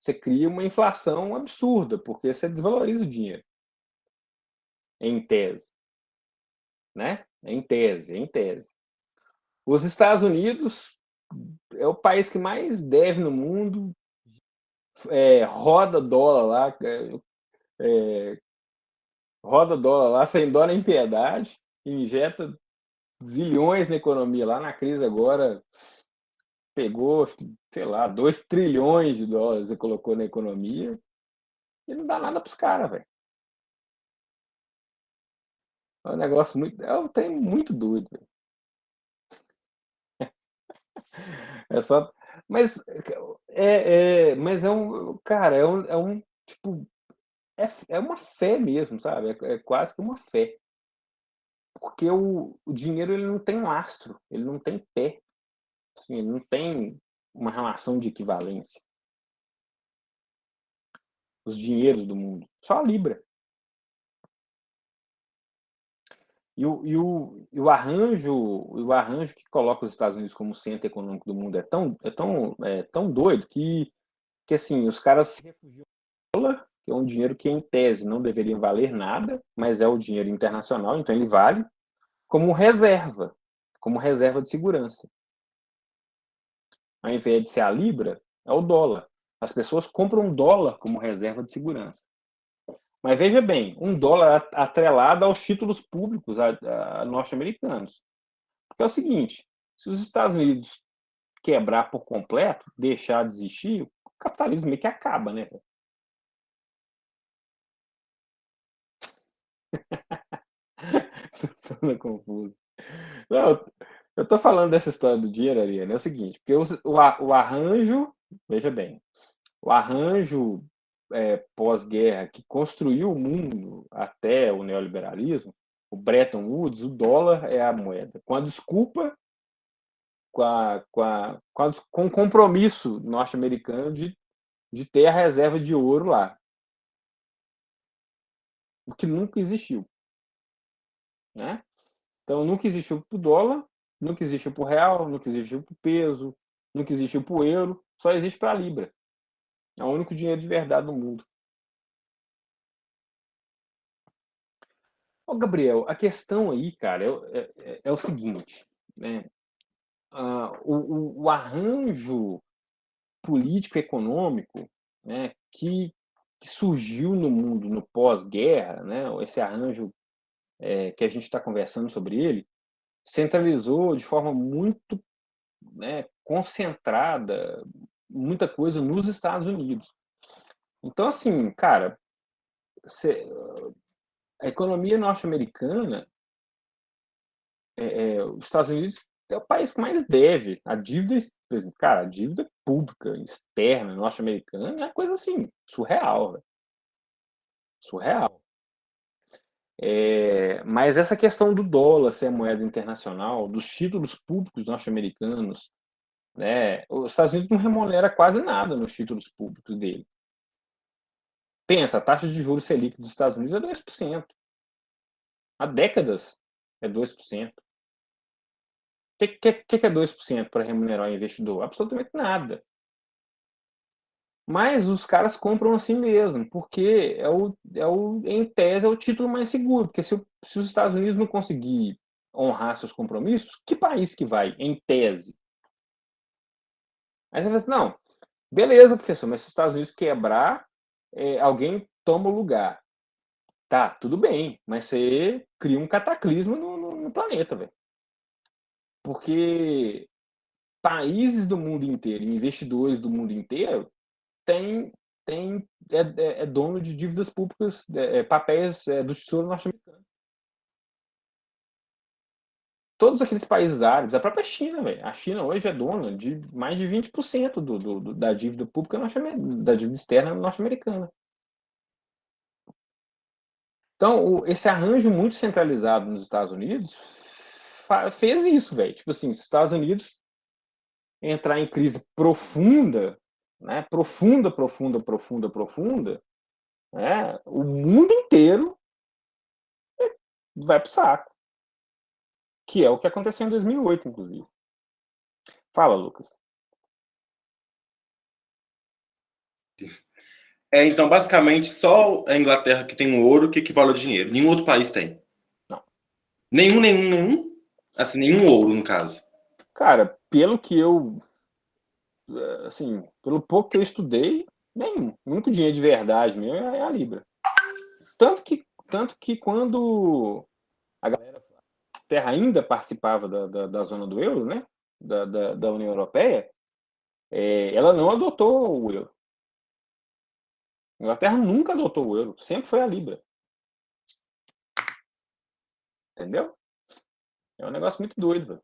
Você cria uma inflação absurda, porque você desvaloriza o dinheiro, em tese, né? Em tese. Os Estados Unidos é o país que mais deve no mundo, roda dólar lá, roda dólar lá sem dó nem piedade, injeta zilhões na economia. Lá na crise agora pegou, sei lá, 2 trilhões de dólares e colocou na economia e não dá nada para os caras, velho. É um negócio muito. É um trem muito doido, velho. É só. Mas mas cara, tipo, é uma fé mesmo, sabe? É quase que uma fé. Porque o dinheiro ele não tem lastro, ele não tem pé, assim, ele não tem uma relação de equivalência. Os dinheiros do mundo, só a Libra. o arranjo que coloca os Estados Unidos como centro econômico do mundo é tão doido que assim, os caras se refugiam no dólar, que é um dinheiro que, em tese, não deveria valer nada, mas é o dinheiro internacional, então ele vale, como reserva de segurança. Ao invés de ser a Libra, é o dólar. As pessoas compram dólar como reserva de segurança. Mas veja bem, um dólar atrelado aos títulos públicos norte-americanos. Porque é o seguinte, se os Estados Unidos quebrar por completo, deixar de existir, o capitalismo meio que acaba, né? Tô confuso. Não, eu tô falando dessa história do dinheiro, Ariane, é o seguinte, porque o arranjo, veja bem, o arranjo pós-guerra que construiu o mundo até o neoliberalismo, o Bretton Woods, o dólar é a moeda. Com a desculpa, com o compromisso norte-americano de ter a reserva de ouro lá, o que nunca existiu. Né? Então, nunca existiu para o dólar, nunca existiu para o real, nunca existiu para o peso, nunca existiu para o euro, só existe para a Libra. É o único dinheiro de verdade do mundo. Ô, Gabriel, a questão aí, cara, é o seguinte, né? O arranjo político-econômico, né, que surgiu no mundo no pós-guerra, né, esse arranjo que a gente está conversando sobre ele, centralizou de forma muito, né, concentrada muita coisa nos Estados Unidos. Então, assim, cara, a economia norte-americana, os Estados Unidos é o país que mais deve. A dívida, por exemplo, cara, a dívida pública, externa, norte-americana é uma coisa assim, surreal, véio. Surreal. Mas essa questão do dólar ser a moeda internacional, dos títulos públicos norte-americanos, né, os Estados Unidos não remunera quase nada nos títulos públicos dele. Pensa, a taxa de juros Selic dos Estados Unidos é 2%. Há décadas é 2%. O que é 2% para remunerar o investidor? Absolutamente nada. Mas os caras compram assim mesmo, porque em tese, é o título mais seguro. Porque se os Estados Unidos não conseguir honrar seus compromissos, que país que vai, em tese? Aí você fala assim, não, beleza, professor, mas se os Estados Unidos quebrar, alguém toma o lugar. Tá, tudo bem, mas você cria um cataclismo no planeta, velho. Porque países do mundo inteiro, investidores do mundo inteiro, tem, é dono de dívidas públicas, papéis do Tesouro norte-americano. Todos aqueles países árabes, a própria China, velho. A China hoje é dona de mais de 20% da dívida pública da dívida externa norte-americana. Então, esse arranjo muito centralizado nos Estados Unidos fez isso, velho. Tipo assim, se os Estados Unidos entrar em crise profunda, né? Profunda, profunda, profunda, profunda, né? O mundo inteiro vai pro saco. Que é o que aconteceu em 2008, inclusive. Fala, Lucas. Então, basicamente, só a Inglaterra que tem um ouro que equivale ao dinheiro. Nenhum outro país tem. Não. Nenhum? Assim, nenhum ouro, no caso. Cara, pelo pouco que eu estudei, nenhum. O único dinheiro de verdade mesmo é a Libra. Tanto que quando a Terra ainda participava da zona do euro, né? Da União Europeia, ela não adotou o euro. A Inglaterra nunca adotou o euro, sempre foi a Libra. Entendeu? É um negócio muito doido, velho.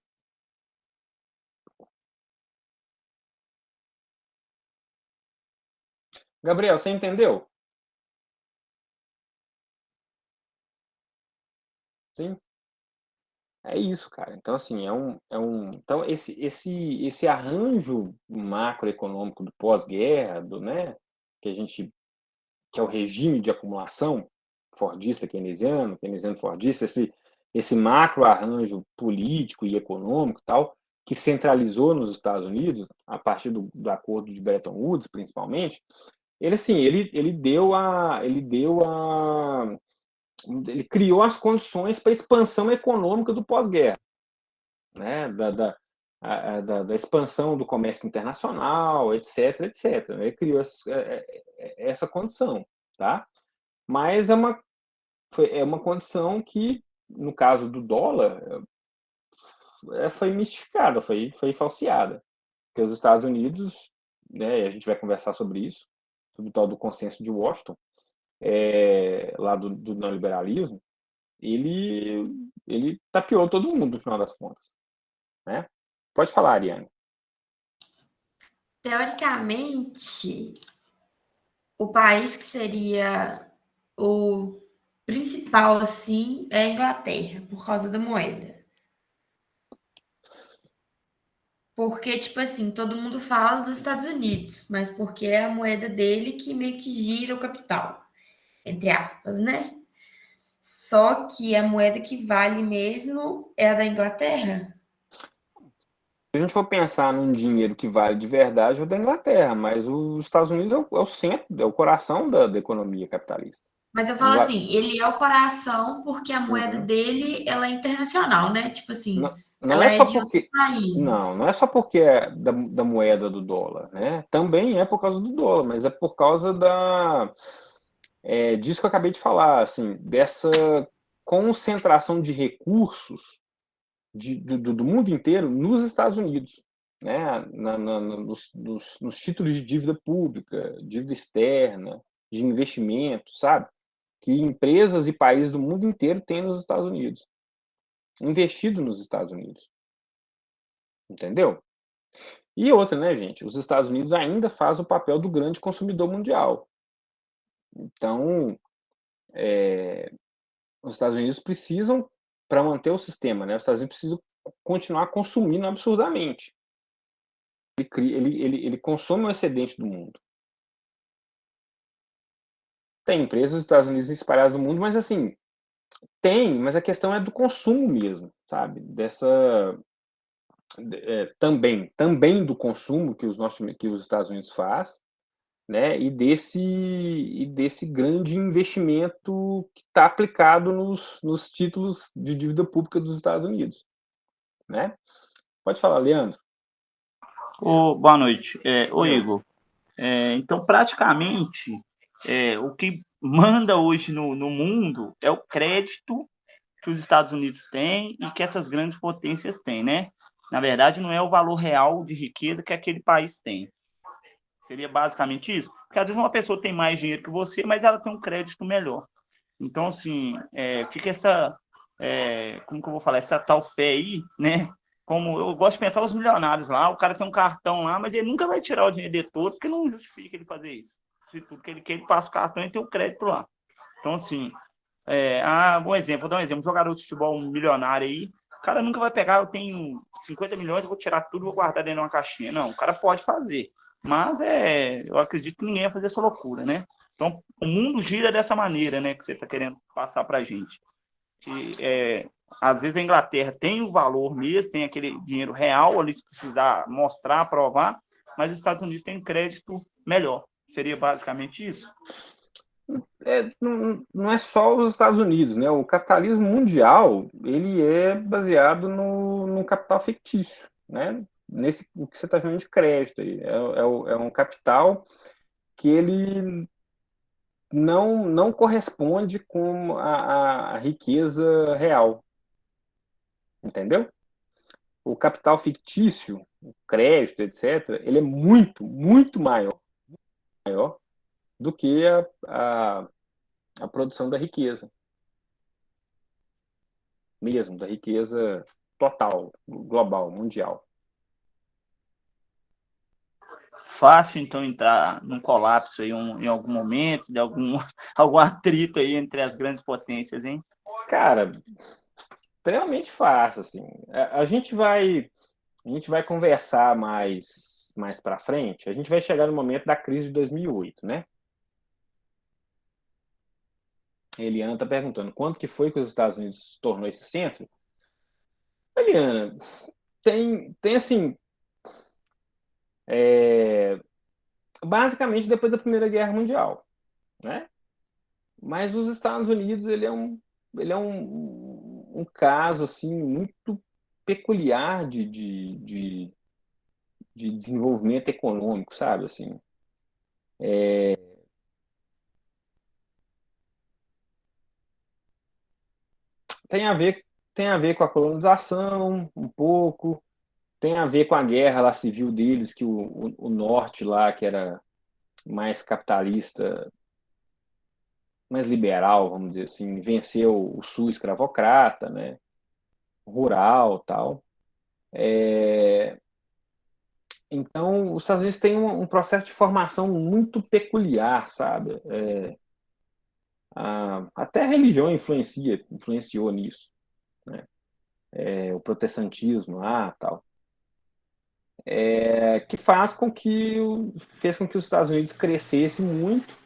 Gabriel, você entendeu? Sim. É isso, cara. Então, assim, então esse arranjo macroeconômico do pós-guerra, né, que é o regime de acumulação fordista keynesiano fordista, esse macro arranjo político e econômico tal, que centralizou nos Estados Unidos, a partir do acordo de Bretton Woods, principalmente, ele assim, ele criou as condições para a expansão econômica do pós-guerra, né? Da expansão do comércio internacional, etc, etc. Ele criou essa condição, tá? Mas é uma condição que, no caso do dólar, foi mistificada, foi falseada. Porque os Estados Unidos, né, e a gente vai conversar sobre isso, sobre o tal do consenso de Washington, lá do neoliberalismo, ele tapeou todo mundo, no final das contas. Né? Pode falar, Ariane. Teoricamente, o país que seria o principal, assim, é a Inglaterra, por causa da moeda. Porque, tipo assim, todo mundo fala dos Estados Unidos, mas porque é a moeda dele que meio que gira o capital, entre aspas, né? Só que a moeda que vale mesmo é a da Inglaterra. Se a gente for pensar num dinheiro que vale de verdade, é o da Inglaterra, mas os Estados Unidos é o centro, é o coração da economia capitalista. Mas eu falo assim, ele é o coração porque a moeda Uhum. dele, ela é internacional, né? Tipo assim, Não ela é é só de outros porque. países. Não é só porque é da moeda do dólar, né? Também é por causa do dólar, mas é por causa disso que eu acabei de falar, assim, dessa concentração de recursos do mundo inteiro nos Estados Unidos, né? Nos títulos de dívida pública, dívida externa, de investimento, sabe? Que empresas e países do mundo inteiro têm nos Estados Unidos, investido nos Estados Unidos, entendeu? E outra, né, gente? Os Estados Unidos ainda faz o papel do grande consumidor mundial. Então, os Estados Unidos precisam, para manter o sistema, né? Os Estados Unidos precisam continuar consumindo absurdamente. Ele consome o excedente do mundo. Tem empresas dos Estados Unidos espalhadas no mundo, mas assim, mas a questão é do consumo mesmo, sabe? Também do consumo que os Estados Unidos faz, né? E desse grande investimento que está aplicado nos títulos de dívida pública dos Estados Unidos, né? Pode falar, Leandro. Boa noite. Boa noite. Igor, então praticamente o que manda hoje no mundo é o crédito que os Estados Unidos têm e que essas grandes potências têm, né? Na verdade, não é o valor real de riqueza que aquele país tem. Seria basicamente isso. Porque às vezes uma pessoa tem mais dinheiro que você, mas ela tem um crédito melhor. Então, assim, fica como que eu vou falar, essa tal fé aí, né? Como eu gosto de pensar os milionários lá, o cara tem um cartão lá, mas ele nunca vai tirar o dinheiro dele todo, porque não justifica ele fazer isso. Se tudo que ele quer, ele passa o cartão e tem o crédito lá. Então, assim, bom exemplo, vou dar um exemplo, um jogador de futebol milionário aí, o cara nunca vai pegar, eu tenho 50 milhões, eu vou tirar tudo e vou guardar dentro de uma caixinha. Não, o cara pode fazer, mas eu acredito que ninguém vai fazer essa loucura, né? Então, o mundo gira dessa maneira, né, que você está querendo passar para a gente. Que, às vezes a Inglaterra tem o valor mesmo, tem aquele dinheiro real ali, se precisar mostrar, provar, mas os Estados Unidos têm crédito melhor. Seria basicamente isso? Não é só os Estados Unidos, né? O capitalismo mundial ele é baseado no capital fictício, né? O que você está chamando de crédito aí. É um capital que ele não corresponde com a riqueza real, entendeu? O capital fictício, o crédito, etc., ele é muito, muito maior do que a produção da riqueza, mesmo, da riqueza total, global, mundial. Fácil, então, entrar num colapso aí, em algum momento, de algum atrito aí entre as grandes potências, hein? Cara, extremamente fácil, assim. A gente vai conversar mais para frente, a gente vai chegar no momento da crise de 2008, né? Eliana está perguntando, quando que foi que os Estados Unidos se tornou esse centro? Eliana, tem assim, basicamente depois da Primeira Guerra Mundial, né? Mas os Estados Unidos, ele é um caso assim muito peculiar de desenvolvimento econômico, sabe? Assim, tem a ver, tem a ver com a colonização, um pouco, tem a ver com a guerra lá civil deles, que o norte lá, que era mais capitalista, mais liberal, vamos dizer assim, venceu o sul escravocrata, né? Rural, tal. Então, os Estados Unidos têm um processo de formação muito peculiar, sabe? Até a religião influenciou nisso, né? O protestantismo lá, tal. Que fez com que os Estados Unidos crescesse muito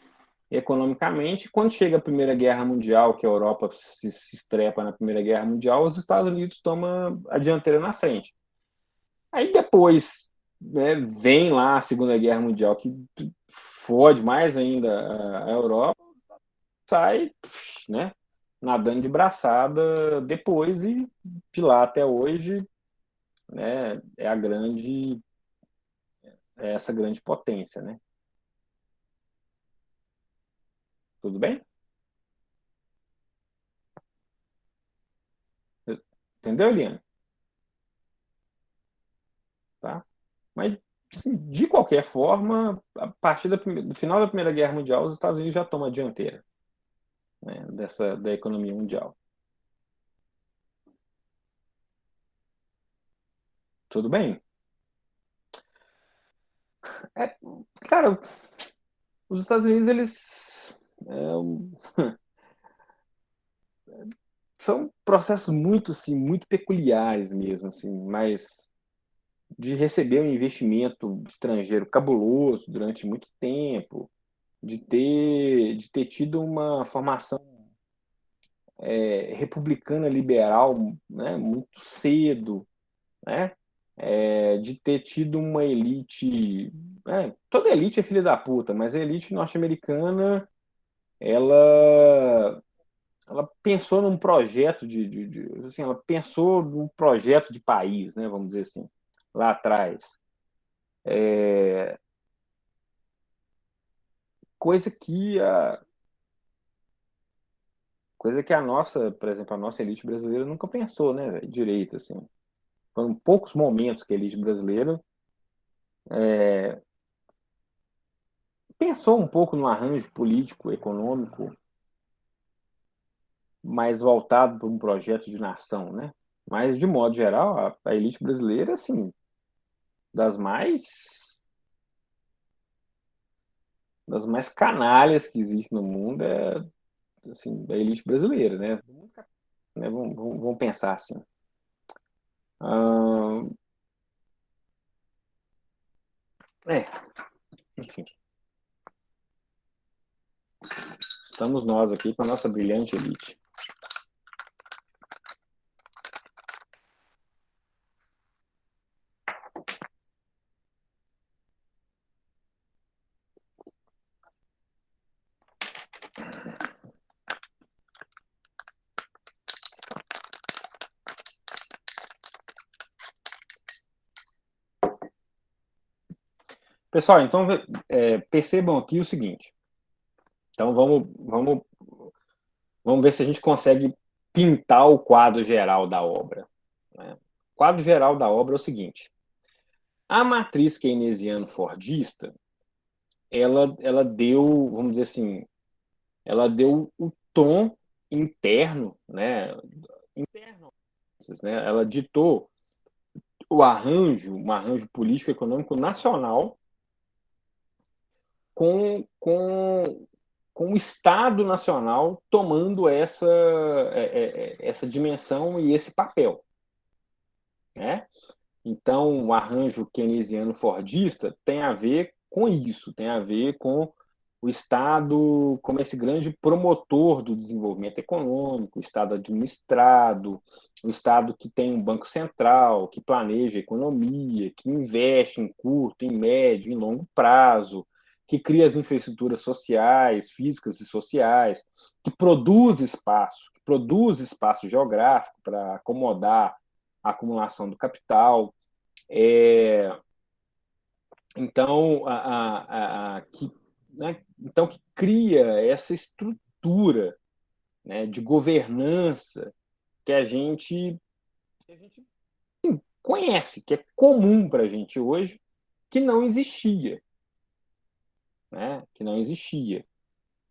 economicamente. Quando chega a Primeira Guerra Mundial, que a Europa se estrepa na Primeira Guerra Mundial, os Estados Unidos tomam a dianteira na frente. Aí depois, né, vem lá a Segunda Guerra Mundial, que fode mais ainda a Europa, sai, né, nadando de braçada depois, e de lá até hoje, né, é essa grande potência, né? Tudo bem? Entendeu, Eliane? Tá? Mas, assim, de qualquer forma, a partir do final da Primeira Guerra Mundial, os Estados Unidos já tomam a dianteira, né, da economia mundial. Tudo bem? É, cara, os Estados Unidos, eles são processos muito, assim, muito peculiares mesmo, assim, mas de receber um investimento estrangeiro cabuloso durante muito tempo, de ter tido uma formação republicana liberal, né, muito cedo, né? De ter tido uma elite, toda elite é filha da puta, mas a elite norte-americana, ela ela pensou num projeto assim, ela pensou num projeto de país, né, vamos dizer assim, lá atrás. Coisa que a coisa que a nossa, por exemplo, a nossa elite brasileira nunca pensou, né, véio, direito, assim. Foram poucos momentos que a elite brasileira pensou um pouco no arranjo político, econômico, mais voltado para um projeto de nação, né? Mas, de modo geral, a elite brasileira, assim, das mais das mais canalhas que existe no mundo é, assim, a elite brasileira, né? Vamos pensar assim. Ah, é, enfim, estamos nós aqui com a nossa brilhante elite. Pessoal, então percebam aqui o seguinte. Então vamos ver se a gente consegue pintar o quadro geral da obra, né? O quadro geral da obra é o seguinte: a matriz keynesiano-fordista, ela deu, vamos dizer assim, ela deu o tom interno, né? Interno, né? Ela ditou um arranjo político econômico nacional com o Estado Nacional tomando essa dimensão e esse papel, né? Então, o arranjo keynesiano-fordista tem a ver com isso, tem a ver com o Estado como esse grande promotor do desenvolvimento econômico, o Estado administrado, o Estado que tem um banco central, que planeja a economia, que investe em curto, em médio, em longo prazo, que cria as infraestruturas sociais, físicas e sociais, que produz espaço geográfico para acomodar a acumulação do capital. Então, então, que cria essa estrutura, né, de governança que a gente conhece, que é comum para a gente hoje, que não existia. Né, que não existia.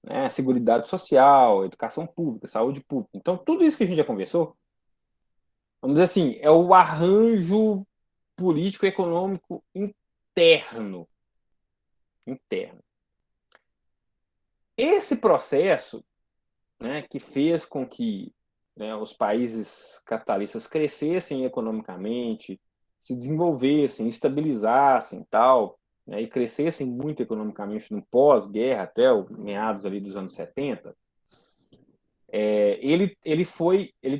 Né, Seguridade social, educação pública, saúde pública. Então, tudo isso que a gente já conversou, vamos dizer assim, é o arranjo político-econômico interno. Esse processo, né, que fez com que, né, os países capitalistas crescessem economicamente, se desenvolvessem, estabilizassem tal, né, e crescessem muito economicamente no pós-guerra, até o meados ali dos anos 70, ele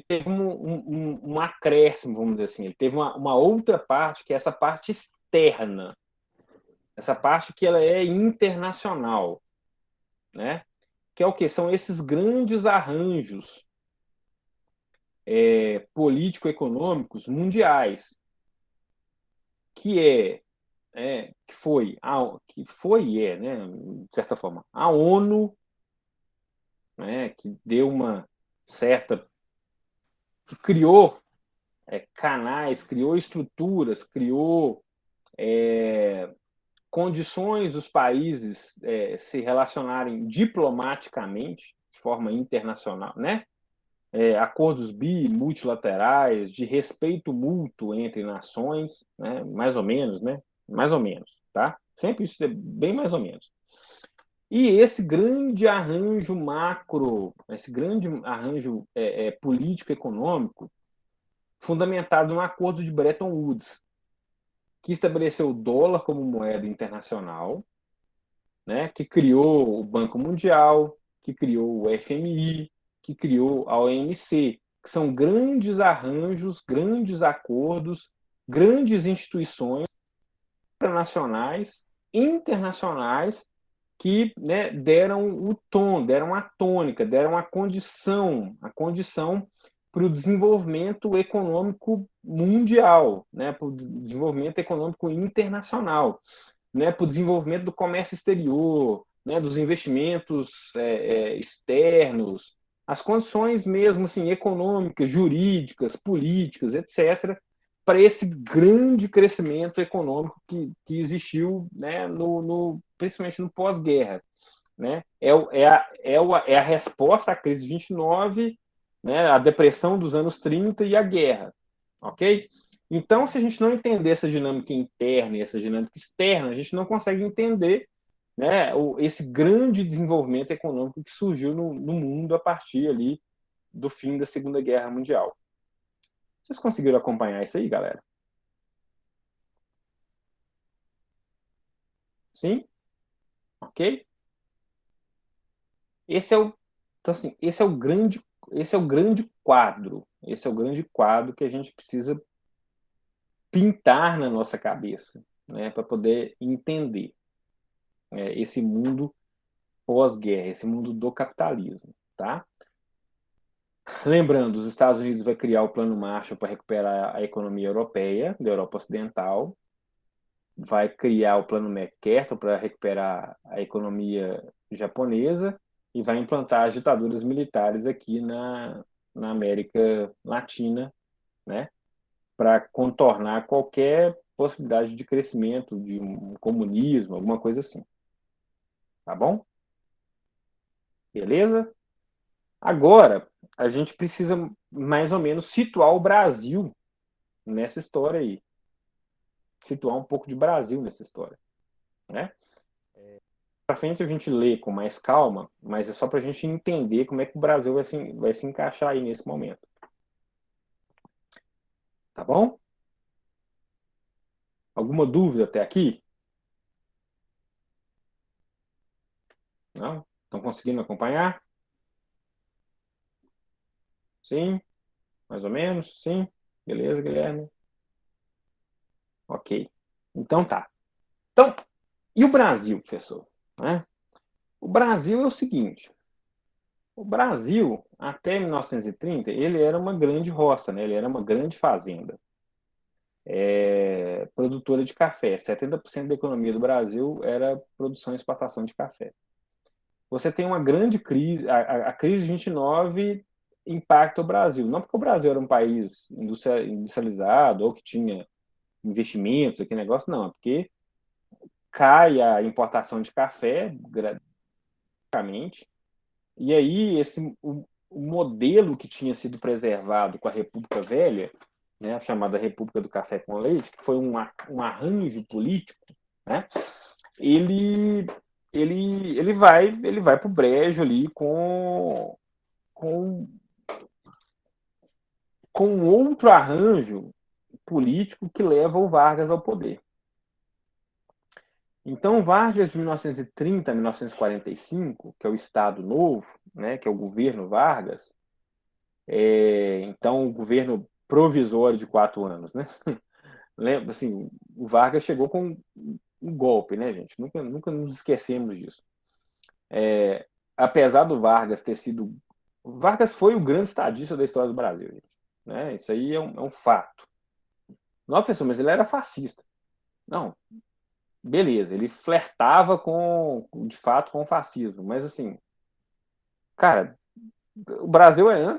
teve um acréscimo, vamos dizer assim, ele teve uma outra parte, que é essa parte externa, essa parte que ela é internacional, né? Que é o que? São esses grandes arranjos político-econômicos mundiais, que foi e é, né, de certa forma, a ONU, né, que deu uma certa, que criou canais, criou estruturas, criou condições dos países se relacionarem diplomaticamente, de forma internacional, né? Acordos multilaterais, de respeito mútuo entre nações, né? Mais ou menos, né? Mais ou menos, tá? Sempre isso é bem mais ou menos. E esse grande arranjo macro, esse grande arranjo político-econômico, fundamentado no Acordo de Bretton Woods, que estabeleceu o dólar como moeda internacional, né? Que criou o Banco Mundial, que criou o FMI, que criou a OMC, que são grandes arranjos, grandes acordos, grandes instituições nacionais, internacionais, que, né, deram o tom, deram a tônica, deram a condição para o desenvolvimento econômico mundial, né, para o desenvolvimento econômico internacional, né, para o desenvolvimento do comércio exterior, né, dos investimentos externos, as condições mesmo assim, econômicas, jurídicas, políticas, etc., para esse grande crescimento econômico que existiu, né, principalmente no pós-guerra. Né? É a resposta à crise de 29, né, a depressão dos anos 30 e a guerra. Ok? Então, se a gente não entender essa dinâmica interna e essa dinâmica externa, a gente não consegue entender, né, esse grande desenvolvimento econômico que surgiu no mundo a partir ali do fim da Segunda Guerra Mundial. Vocês conseguiram acompanhar isso aí, galera? Sim? Ok? Então, assim, esse é o grande quadro. Esse é o grande quadro que a gente precisa pintar na nossa cabeça, né, para poder entender esse mundo pós-guerra, esse mundo do capitalismo, tá? Lembrando, os Estados Unidos vai criar o Plano Marshall para recuperar a economia europeia, da Europa Ocidental, vai criar o Plano MacArthur para recuperar a economia japonesa e vai implantar as ditaduras militares aqui na América Latina, né, para contornar qualquer possibilidade de crescimento de um comunismo, alguma coisa assim. Tá bom? Beleza? Agora, a gente precisa mais ou menos situar o Brasil nessa história aí. Situar um pouco de Brasil nessa história, né? Para frente a gente lê com mais calma, mas é só para a gente entender como é que o Brasil vai se encaixar aí nesse momento. Tá bom? Alguma dúvida até aqui? Não? Estão conseguindo acompanhar? Sim? Mais ou menos? Sim? Beleza, Guilherme? Ok. Então tá. Então, e o Brasil, professor? Né? O Brasil é o seguinte. O Brasil, até 1930, ele era uma grande roça, né? Ele era uma grande fazenda. Produtora de café. 70% da economia do Brasil era produção e exportação de café. Você tem uma grande crise, a crise de 29 impacta o Brasil. Não porque o Brasil era um país industrializado ou que tinha investimentos, aquele negócio, não. É porque cai a importação de café drasticamente. E aí o modelo que tinha sido preservado com a República Velha, né, a chamada República do Café com Leite, que foi um arranjo político, né, ele vai para o brejo ali com outro arranjo político que leva o Vargas ao poder. Então, Vargas, de 1930 a 1945, que é o Estado Novo, né, que é o governo Vargas, então o governo provisório de 4 anos, né? Lembra, assim, o Vargas chegou com um golpe, né, gente? Nunca nos esquecemos disso. Apesar do Vargas ter sido... Vargas foi o grande estadista da história do Brasil, gente, né? Isso aí é um fato. Não, professor, mas ele era fascista. Não, beleza, ele flertava de fato, com o fascismo, mas assim, cara, o Brasil é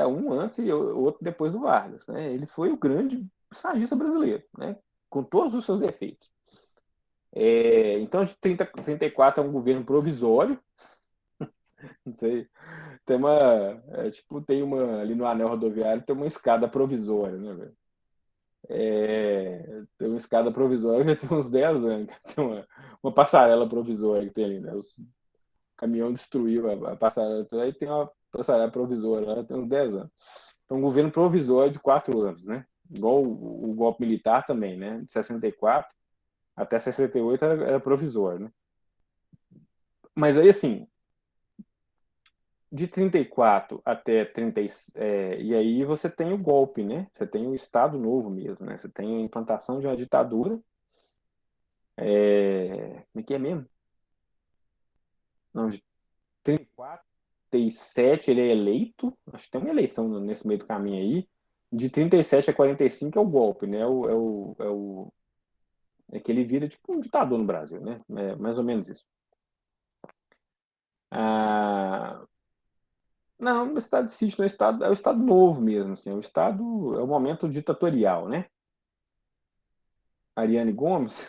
um antes e o outro depois do Vargas, né? Ele foi o grande estadista brasileiro, né? Com todos os seus defeitos. Então, de 34 é um governo provisório, não sei, ali no anel rodoviário tem uma escada provisória, né, velho? Tem uma escada provisória que tem uns 10 anos, tem uma passarela provisória que tem ali, né? O caminhão destruiu a passarela, aí tem uma passarela provisória lá, tem uns 10 anos. Então, um governo provisório de 4 anos, né? Igual o golpe militar também, né? De 64 até 68 era provisório, né? Mas aí, assim, de 34 até 30, e aí você tem o golpe, né? Você tem o Estado Novo mesmo, né? Você tem a implantação de uma ditadura. Como é que é mesmo? Não, de 34, 37 ele é eleito. Acho que tem uma eleição nesse meio do caminho aí. De 37 a 45 é o golpe, né? É que ele vira tipo um ditador no Brasil, né? É mais ou menos isso. Ah, não, o estado de sítio, é o estado novo mesmo, assim, é o momento ditatorial, né? Ariane Gomes,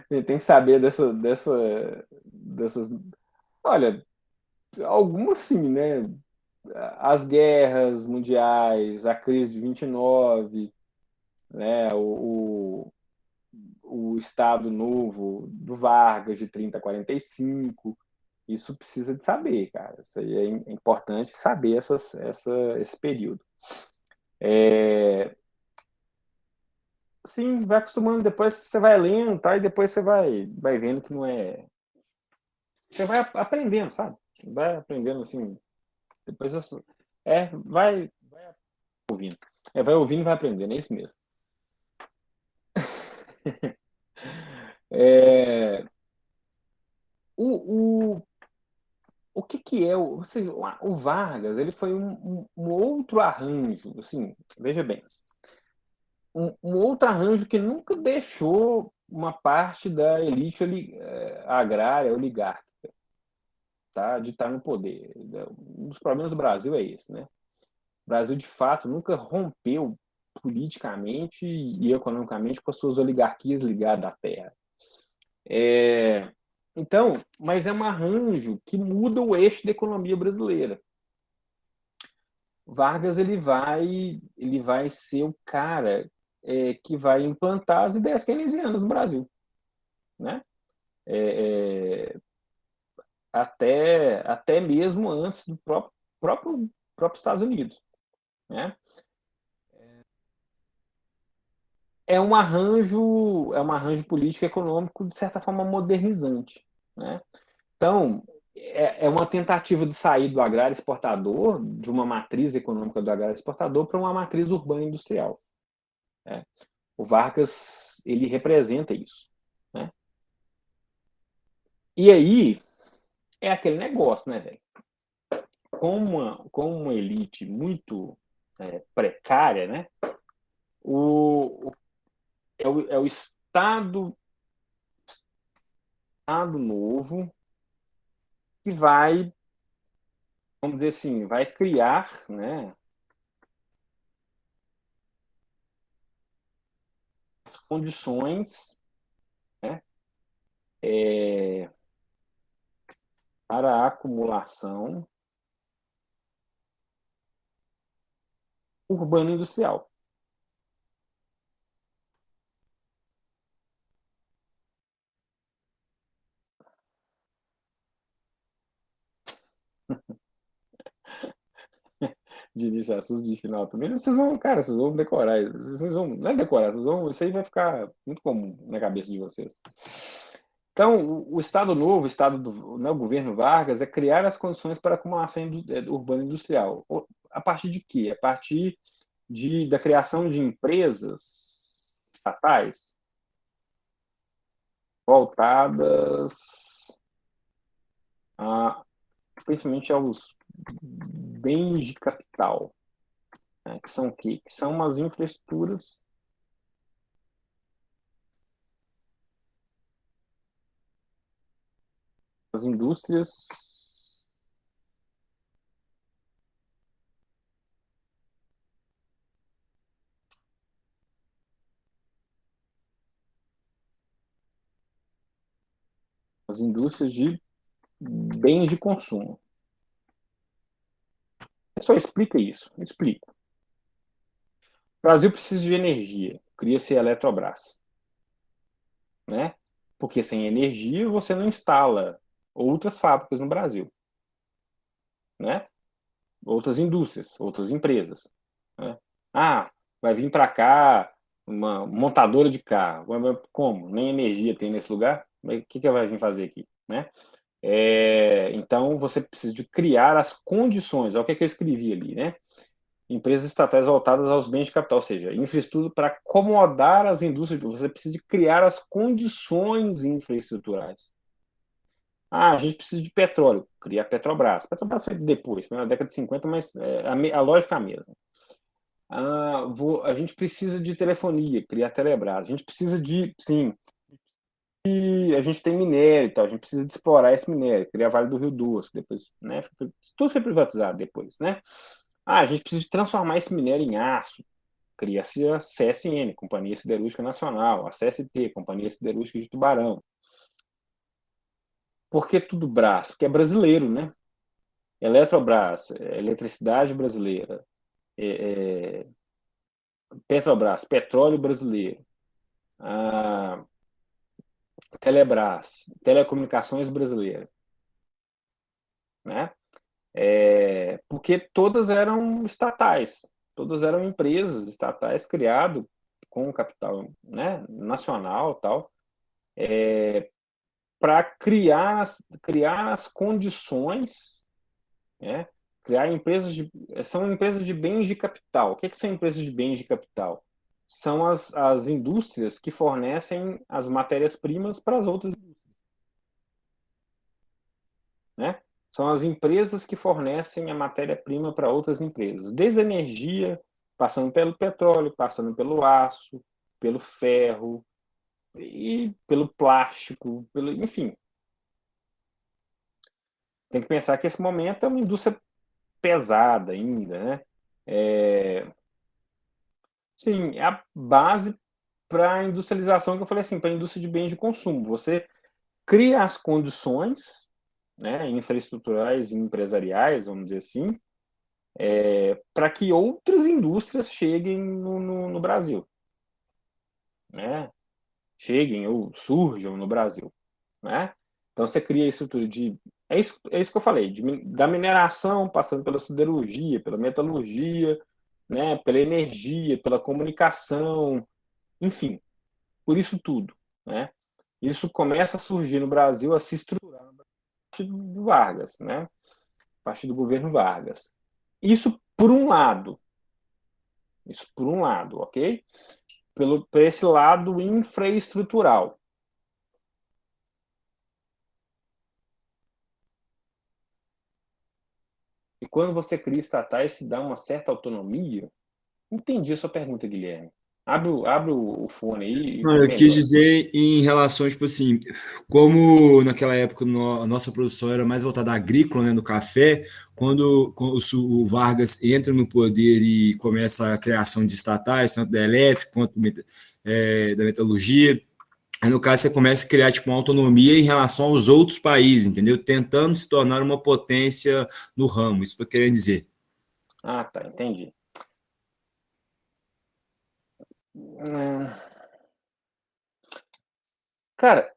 tem que saber dessas, olha, algumas sim, né? As guerras mundiais, a crise de 29, né? O Estado Novo do Vargas de 30 a 45, isso precisa de saber, cara. Isso aí é importante saber esse período. Sim, vai acostumando, depois você vai lendo, tá? E depois você vai vendo que não é. Você vai aprendendo, sabe? Vai aprendendo assim. Depois vai ouvindo. Vai ouvindo e vai aprendendo, é isso mesmo. É, o, o, o que é assim, o Vargas? Ele foi um outro arranjo, assim, veja bem, um outro arranjo que nunca deixou uma parte da elite agrária, oligárquica, tá, de estar no poder. Um dos problemas do Brasil é esse, né? O Brasil, de fato, nunca rompeu politicamente e economicamente com as suas oligarquias ligadas à terra. Então, mas é um arranjo que muda o eixo da economia brasileira. Vargas ele vai ser o cara que vai implantar as ideias keynesianas no Brasil, né? Até mesmo antes do próprio Estados Unidos, né? É um arranjo político econômico de certa forma modernizante, né? Então, é uma tentativa de sair do agrário exportador, de uma matriz econômica do agrário exportador, para uma matriz urbana industrial. Né? O Vargas, ele representa isso. Né? E aí, é aquele negócio, né, velho? Com uma elite muito precária, né? É o Estado novo que vai, vamos dizer assim, vai criar, né, condições, né, para a acumulação urbana industrial. De início, assuntos de final também. Vocês vão, cara, vocês vão decorar. Vocês vão, não é decorar, isso aí vai ficar muito comum na cabeça de vocês. Então, o Estado Novo, o governo Vargas, é criar as condições para a acumulação urbana industrial. A partir de quê? A partir da criação de empresas estatais voltadas principalmente aos bens de capital, né, que são o quê? Que são as infraestruturas as indústrias de bens de consumo. Só explica isso. Explica. O Brasil precisa de energia. Cria-se a Eletrobras. Né? Porque sem energia você não instala outras fábricas no Brasil. Né? Outras indústrias, outras empresas. Né? Vai vir para cá uma montadora de carro. Como? Nem energia tem nesse lugar? O que vai vir fazer aqui? Né? Então, você precisa de criar as condições. Olha o que eu escrevi ali, né? Empresas estatais voltadas aos bens de capital, ou seja, infraestrutura para acomodar as indústrias. Você precisa de criar as condições infraestruturais. A gente precisa de petróleo, criar a Petrobras. Petrobras foi depois, na década de 50, mas a lógica é a mesma. A gente precisa de telefonia, criar a Telebrás. A gente precisa a gente tem minério e tal, a gente precisa de explorar esse minério, criar Vale do Rio Doce, depois, né? Tudo foi privatizado depois, né? A gente precisa de transformar esse minério em aço, cria-se a CSN, Companhia Siderúrgica Nacional, a CST, Companhia Siderúrgica de Tubarão. Por que tudo Brás? Porque é brasileiro, né? Eletrobras, eletricidade brasileira, Petrobras, petróleo brasileiro, Telebrás, telecomunicações brasileira, né? Porque todas eram estatais, todas eram empresas estatais criado com capital, né, nacional, tal, para criar as condições, né? São empresas de bens de capital. O que são empresas de bens de capital? São as indústrias que fornecem as matérias-primas para as outras indústrias. Né? São as empresas que fornecem a matéria-prima para outras empresas. Desde a energia, passando pelo petróleo, passando pelo aço, pelo ferro, e pelo plástico, enfim. Tem que pensar que esse momento é uma indústria pesada ainda, né? Sim, é a base para a industrialização que eu falei assim, para a indústria de bens de consumo. Você cria as condições, né, infraestruturais e empresariais, vamos dizer assim, para que outras indústrias cheguem no Brasil. Né? Cheguem ou surjam no Brasil. Né? Então você cria a estrutura de... É isso que eu falei, da mineração, passando pela siderurgia, pela metalurgia, né, pela energia, pela comunicação, enfim, por isso tudo. Né? Isso começa a surgir no Brasil, a se estruturar. do Vargas, né? A partir do governo Vargas. Isso por um lado. Isso por um lado, ok? Por esse lado infraestrutural. E quando você cria estatais, se dá uma certa autonomia. Entendi a sua pergunta, Guilherme. Abre o fone aí Não, e eu quis melhor. dizer em relação, tipo assim, como naquela época a nossa produção era mais voltada à agrícola, né, no café, quando o Vargas entra no poder e começa a criação de estatais, tanto da elétrica quanto da metalurgia, aí no caso você começa a criar tipo, uma autonomia em relação aos outros países, entendeu? Tentando se tornar uma potência no ramo, isso que eu queria dizer. Ah, tá, entendi. Cara,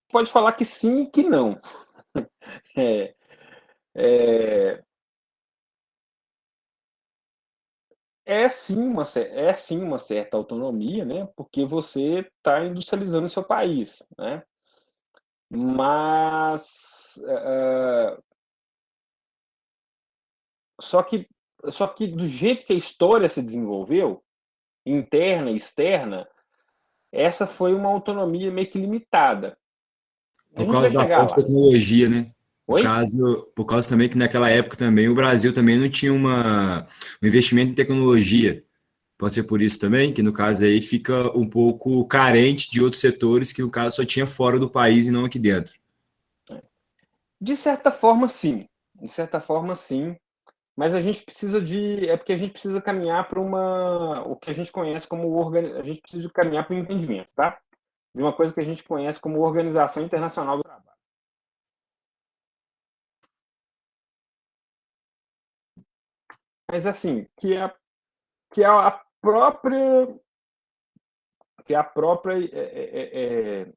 pode falar que sim e que não. É, é, é sim uma certa autonomia, né? Porque você está industrializando o seu país, né? Mas só que só que do jeito que a história se desenvolveu, interna e externa, essa foi uma autonomia meio que limitada. A Por gente vai causa da chegar falta de lá. tecnologia, né? No Oi? caso, por causa também que naquela época também o Brasil também não tinha um investimento em tecnologia. Pode ser por isso também, que no caso aí fica um pouco carente de outros setores que no caso só tinha fora do país e não aqui dentro. De certa forma, sim. De certa forma, sim. Mas a gente precisa de. É porque a gente precisa caminhar para uma. O que a gente conhece como. A gente precisa caminhar para um entendimento, tá? De uma coisa que a gente conhece como Organização Internacional do Trabalho. Mas, assim, que é a própria. Que é a própria. É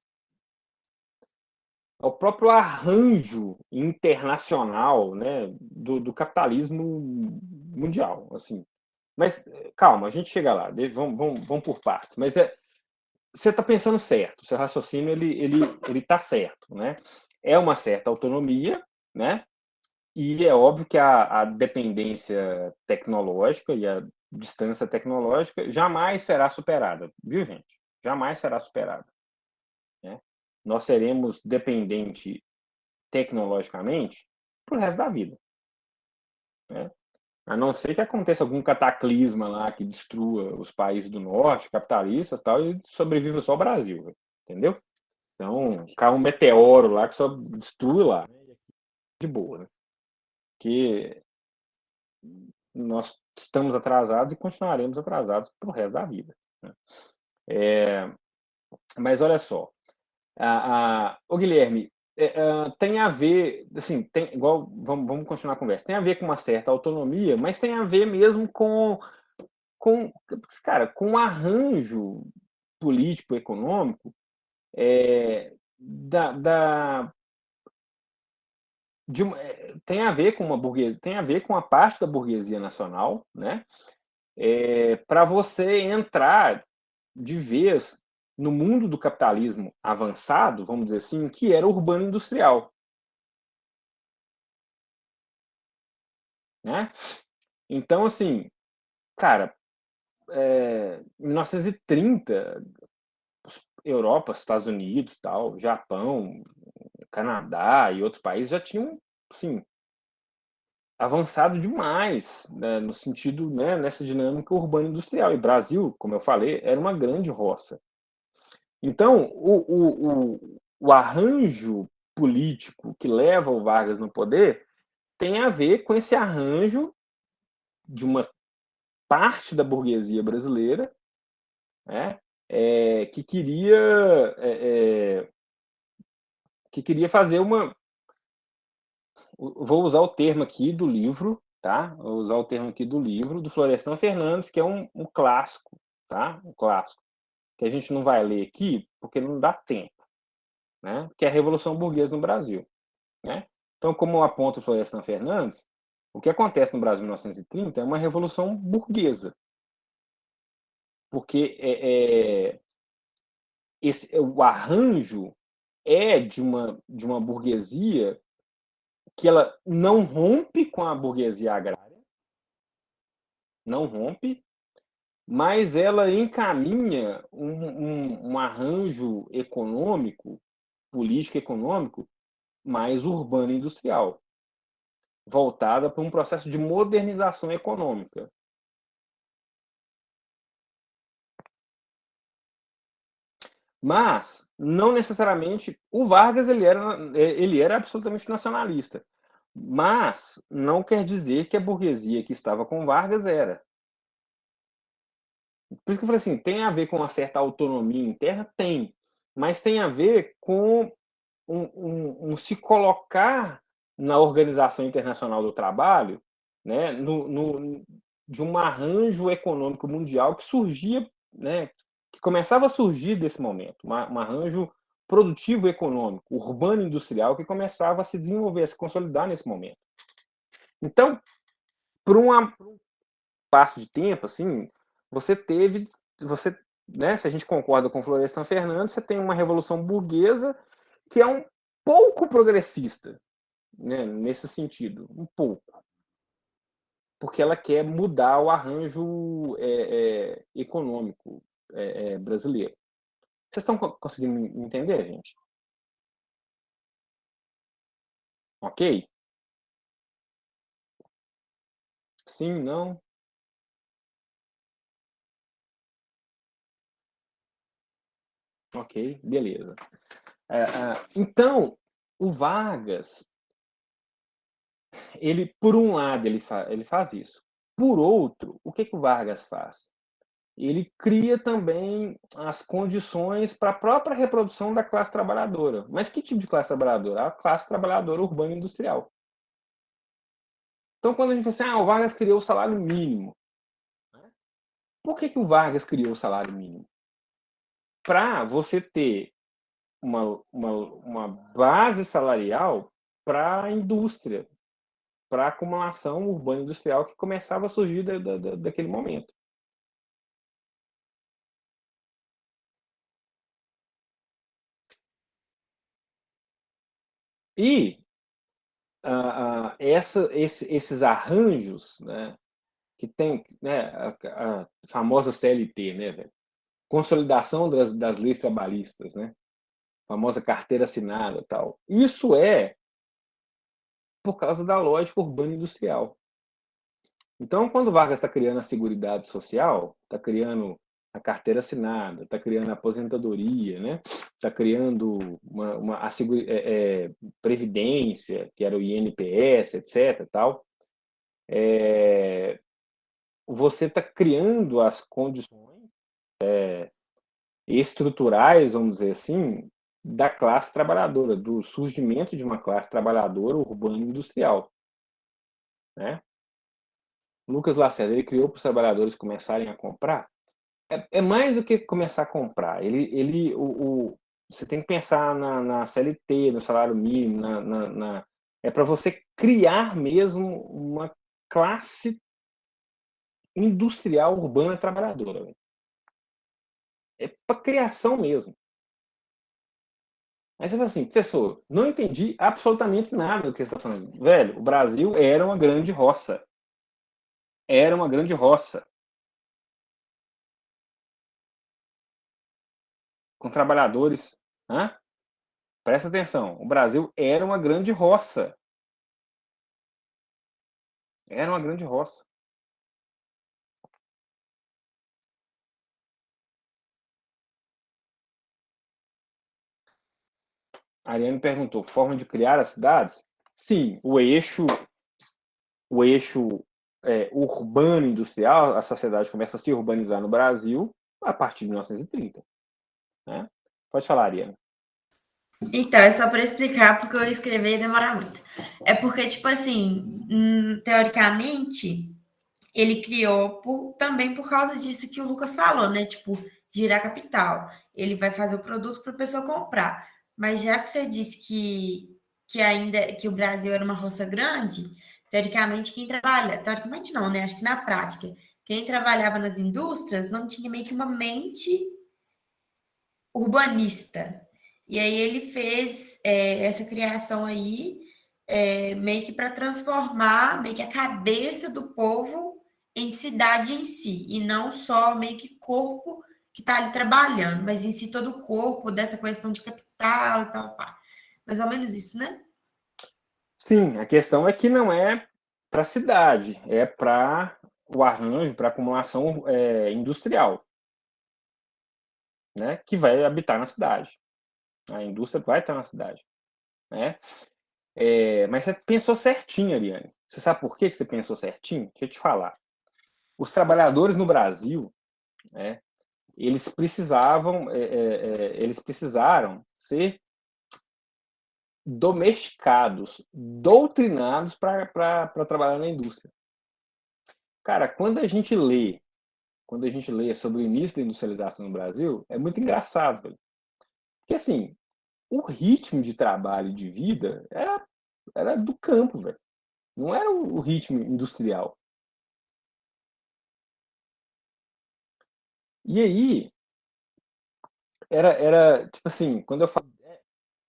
o próprio arranjo internacional, né, do capitalismo mundial, assim. Mas calma, a gente chega lá, vamos por partes. Mas você está pensando certo, seu raciocínio ele está certo, né? É uma certa autonomia, né? E é óbvio que a dependência tecnológica e a distância tecnológica jamais será superada, viu, gente? Jamais será superada, né? Nós seremos dependentes tecnologicamente para o resto da vida, né? A não ser que aconteça algum cataclisma lá que destrua os países do norte, capitalistas e tal, e sobreviva só o Brasil, entendeu? Então, cai um meteoro lá que só destrui lá, de boa, né? Que nós estamos atrasados e continuaremos atrasados para o resto da vida, né? Mas olha só, o Guilherme, tem a ver, assim, tem, igual, vamos continuar a conversa, tem a ver com uma certa autonomia, mas tem a ver mesmo com, cara, com um arranjo político, econômico, da, da, tem a ver com uma burguesia, tem a ver com a parte da burguesia nacional, né? Para você entrar de vez no mundo do capitalismo avançado, vamos dizer assim, que era urbano industrial, né? Então, assim, cara, 1930, Europa, Estados Unidos, tal, Japão, Canadá e outros países já tinham, sim, avançado demais, né, no sentido, né, nessa dinâmica urbana industrial. E Brasil, como eu falei, era uma grande roça. Então, o arranjo político que leva o Vargas no poder tem a ver com esse arranjo de uma parte da burguesia brasileira, né, que queria fazer uma. Vou usar o termo aqui do livro, tá? Vou usar o termo aqui do livro do Florestan Fernandes, que é um clássico, tá? Um clássico que a gente não vai ler aqui porque não dá tempo, né? Que é a Revolução Burguesa no Brasil, né? Então, como aponta o Florestan Fernandes, o que acontece no Brasil em 1930 é uma revolução burguesa, porque o arranjo é de uma burguesia que ela não rompe com a burguesia agrária, não rompe, mas ela encaminha um arranjo econômico, político-econômico, mais urbano e industrial, voltada para um processo de modernização econômica. Mas, não necessariamente, o Vargas ele era absolutamente nacionalista. Mas não quer dizer que a burguesia que estava com Vargas era. Por isso que eu falei assim, tem a ver com uma certa autonomia interna? Tem. Mas tem a ver com se colocar na Organização Internacional do Trabalho, né, de um arranjo econômico mundial que surgia, né, que começava a surgir desse momento, um arranjo produtivo econômico, urbano industrial, que começava a se desenvolver, a se consolidar nesse momento. Então, por um passo de tempo, assim, você, né, se a gente concorda com Florestan Fernandes, você tem uma revolução burguesa que é um pouco progressista, né, nesse sentido, um pouco, porque ela quer mudar o arranjo econômico brasileiro. Vocês estão conseguindo entender, gente? Ok? Sim, não? Ok, beleza. Então, o Vargas, ele, por um lado, ele faz isso. Por outro, o que o Vargas faz? Ele cria também as condições para a própria reprodução da classe trabalhadora. Mas que tipo de classe trabalhadora? A classe trabalhadora urbana e industrial. Então, quando a gente fala assim, o Vargas criou o salário mínimo. Por que o Vargas criou o salário mínimo? Para você ter uma base salarial para a indústria, para a acumulação urbana industrial que começava a surgir daquele momento. E esses arranjos, né, que tem, né, a famosa CLT, né, velho? Consolidação das leis trabalhistas, né? Famosa carteira assinada, tal. Isso é por causa da lógica urbana industrial. Então, quando Vargas está criando a Seguridade Social, está criando a carteira assinada, está criando a aposentadoria, né? Está criando a Previdência, que era o INPS, etc. Tal. Você está criando as condições estruturais, vamos dizer assim, da classe trabalhadora, do surgimento de uma classe trabalhadora urbana e industrial. Né? Lucas Lacerda, ele criou para os trabalhadores começarem a comprar? É mais do que começar a comprar. Você tem que pensar na CLT, no salário mínimo, é para você criar mesmo uma classe industrial urbana trabalhadora. Véio. É para criação mesmo. Aí você fala assim, professor, não entendi absolutamente nada do que você está falando. Velho, o Brasil era uma grande roça. Era uma grande roça. Com trabalhadores. Presta atenção, o Brasil era uma grande roça. Era uma grande roça. A Ariane perguntou, forma de criar as cidades? Sim, o eixo urbano industrial, a sociedade começa a se urbanizar no Brasil a partir de 1930. Né? Pode falar, Ariane. Então, é só para explicar, porque eu escrever e demorar muito. É porque, tipo assim, teoricamente, ele criou também por causa disso que o Lucas falou, né? Tipo, girar capital. Ele vai fazer o produto para a pessoa comprar. Mas já que você disse que o Brasil era uma roça grande, teoricamente quem trabalha, teoricamente não, né? Acho que na prática, quem trabalhava nas indústrias não tinha meio que uma mente urbanista. E aí ele fez essa criação aí meio que para transformar meio que a cabeça do povo em cidade em si, e não só meio que corpo que está ali trabalhando, mas em si todo o corpo dessa questão de capital e tal, pá. Mais ou menos isso, né? Sim, a questão é que não é para a cidade, é para o arranjo, para a acumulação industrial, né, que vai habitar na cidade. A indústria vai estar na cidade, né? Mas você pensou certinho, Ariane. Você sabe por que você pensou certinho? Deixa eu te falar. Os trabalhadores no Brasil, né, eles precisaram ser domesticados, doutrinados para trabalhar na indústria. Cara, quando a gente lê sobre o início da industrialização no Brasil, é muito engraçado, velho. Porque assim, o ritmo de trabalho e de vida era do campo, velho. Não era o ritmo industrial. E aí, era tipo assim, quando eu falo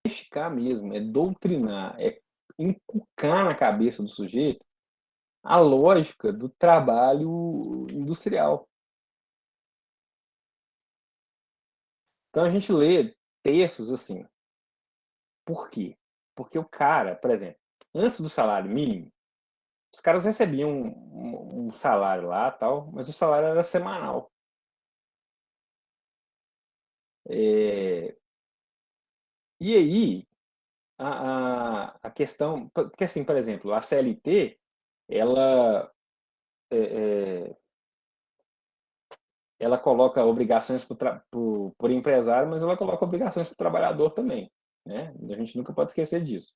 domesticar mesmo, é doutrinar, é inculcar na cabeça do sujeito a lógica do trabalho industrial. Então a gente lê textos assim. Por quê? Porque o cara, por exemplo, antes do salário mínimo, os caras recebiam um salário lá, tal, mas o salário era semanal. E aí, a questão... Porque, assim, por exemplo, a CLT, ela, ela coloca obrigações por empresário, mas ela coloca obrigações para o trabalhador também. Né? A gente nunca pode esquecer disso.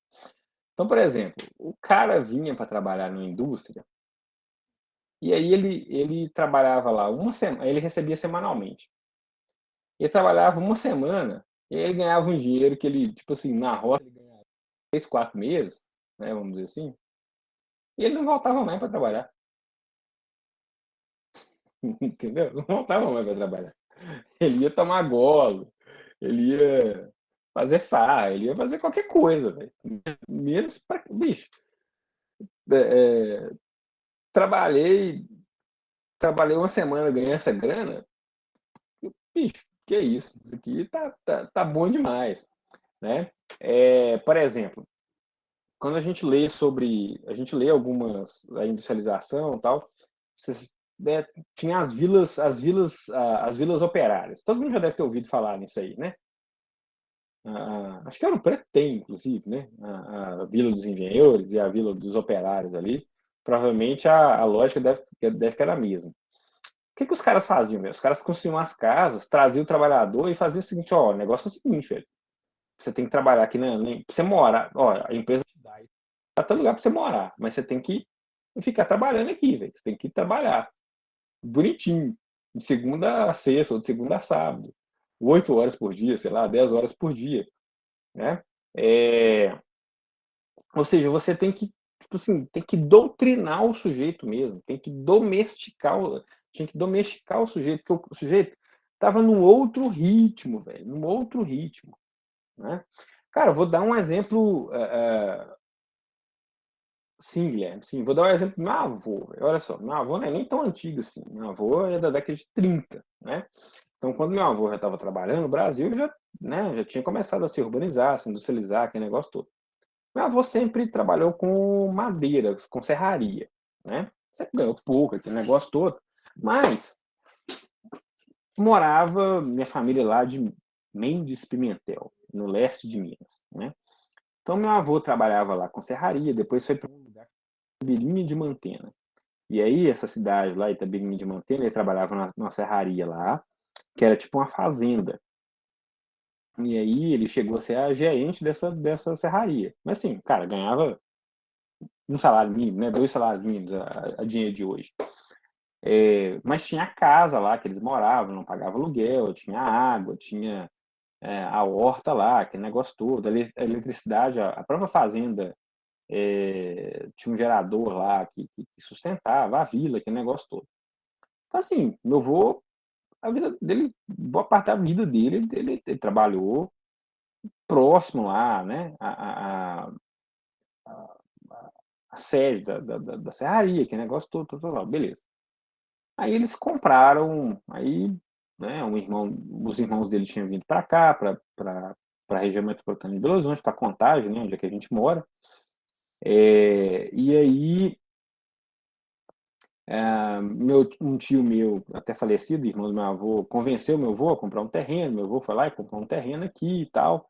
Então, por exemplo, o cara vinha para trabalhar na indústria, e aí ele trabalhava lá uma semana, ele recebia semanalmente. Ele trabalhava uma semana, e aí ele ganhava um dinheiro que ele, tipo assim, na roça, ele ganhava 3, 4 meses, né, vamos dizer assim, e ele não voltava mais para trabalhar. Entendeu? Não voltava mais para trabalhar. Ele ia tomar golo, ele ia fazer farra, ele ia fazer qualquer coisa, velho. Menos para. Bicho, é, trabalhei, trabalhei uma semana, ganhei essa grana. Bicho, que é isso? Isso aqui tá bom demais, né? Por exemplo, quando a gente lê algumas a industrialização e tal, tinha as vilas operárias. Todo mundo já deve ter ouvido falar nisso aí, né? Acho que era o Preto tem, inclusive, né? A Vila dos Engenheiros e a Vila dos Operários ali. Provavelmente a lógica deve que era a mesma. O que os caras faziam, velho? Os caras construíam as casas, traziam o trabalhador e faziam o seguinte, ó, o negócio é o seguinte, velho. Você tem que trabalhar aqui, pra você morar, ó, a empresa te dá todo lugar pra você morar, mas você tem que ficar trabalhando aqui, velho. Você tem que trabalhar bonitinho, de segunda a sexta ou de segunda a sábado. 8 horas por dia, sei lá, 10 horas por dia, né? Ou seja, você tem que, tipo assim, tem que doutrinar o sujeito mesmo, tem que tinha que domesticar o sujeito, porque o sujeito estava num outro ritmo, velho, num outro ritmo, né? Cara, eu vou dar um exemplo, sim, Guilherme, sim, vou dar um exemplo do meu avô. Olha só, meu avô não é nem tão antigo assim, meu avô é da década de 30, né? Então, quando meu avô já estava trabalhando, o Brasil já tinha começado a se urbanizar, se industrializar, aquele negócio todo. Meu avô sempre trabalhou com madeira, com serraria, né? Sempre ganhou pouco, aquele negócio todo. Mas morava minha família lá de Mendes Pimentel, no leste de Minas, né? Então, meu avô trabalhava lá com serraria, depois foi para um lugar Itabirinha de Mantena. E aí, essa cidade lá, Itabirinha de Mantena, ele trabalhava numa serraria lá, que era tipo uma fazenda. E aí ele chegou a ser a gerente dessa serraria. Mas assim, cara, ganhava um salário mínimo, né? 2 salários mínimos a dinheiro de hoje. Mas tinha a casa lá que eles moravam, não pagava aluguel, tinha água, tinha a horta lá, aquele negócio todo, a eletricidade, a própria fazenda tinha um gerador lá que sustentava a vila, aquele negócio todo. Então, assim, meu avô a vida dele, boa parte da vida dele, ele trabalhou próximo lá, né, a, a sede da serraria, que negócio todo lá, beleza. Aí eles compraram, aí, né, os irmãos dele tinham vindo para cá, para a região metropolitana de Belo Horizonte, para Contagem, né, onde é que a gente mora. E aí, um tio meu, até falecido, irmão do meu avô, convenceu meu avô a comprar um terreno. Meu avô foi lá e comprou um terreno aqui e tal,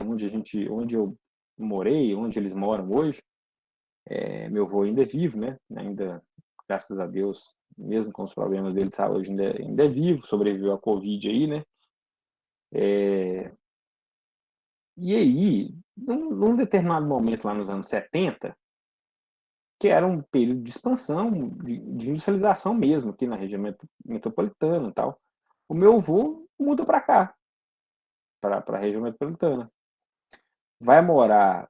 onde eu morei, onde eles moram hoje. Meu avô ainda é vivo, né? Ainda, graças a Deus, mesmo com os problemas dele de saúde, ainda é vivo, sobreviveu à Covid aí, né? E aí, num determinado momento lá nos anos 70, que era um período de expansão, de industrialização mesmo, aqui na região metropolitana e tal, o meu avô muda para cá, para a região metropolitana. Vai morar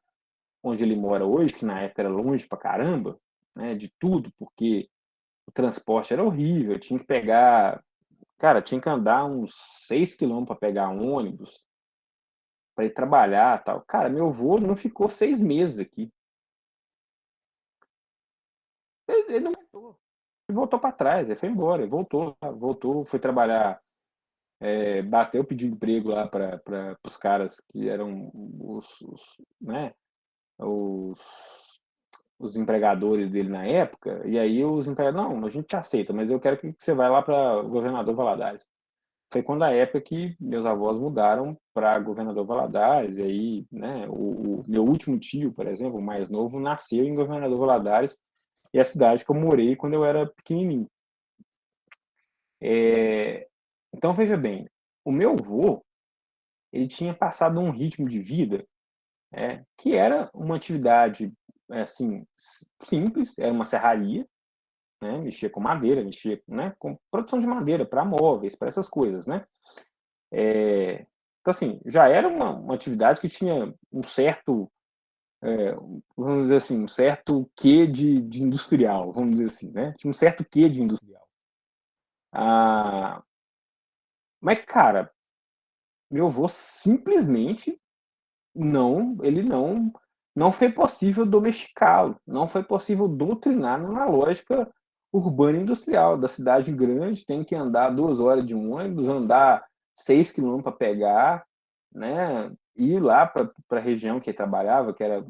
onde ele mora hoje, que na época era longe pra caramba, né, de tudo, porque o transporte era horrível, tinha que pegar, cara, tinha que andar uns 6 quilômetros para pegar um ônibus, para ir trabalhar tal. Cara, meu avô não ficou 6 meses aqui. Ele não voltou. Ele voltou para trás, ele foi embora, ele voltou, foi trabalhar, bateu pedindo emprego lá para os caras que eram né, os, os empregadores dele na época, e aí os empregadores, não, a gente te aceita, mas eu quero que você vá lá para o Governador Valadares. Foi quando a época que meus avós mudaram para Governador Valadares, e aí, né, o meu último tio, por exemplo, o mais novo, nasceu em Governador Valadares, e é a cidade que eu morei quando eu era pequenininho. Então, veja bem, o meu avô, ele tinha passado um ritmo de vida que era uma atividade, assim, simples, era uma serraria, né, mexia com madeira, mexia, né, com produção de madeira para móveis, para essas coisas, né. Então, assim, já era uma atividade que tinha um certo, vamos dizer assim, um certo quê de industrial, vamos dizer assim, né? Tinha um certo quê de industrial. Mas, cara, meu avô simplesmente não foi possível domesticá-lo, não foi possível doutrinar na lógica urbana e industrial. Da cidade grande tem que andar 2 horas de um ônibus, andar 6 quilômetros para pegar, né? Ir lá para a região que ele trabalhava, que era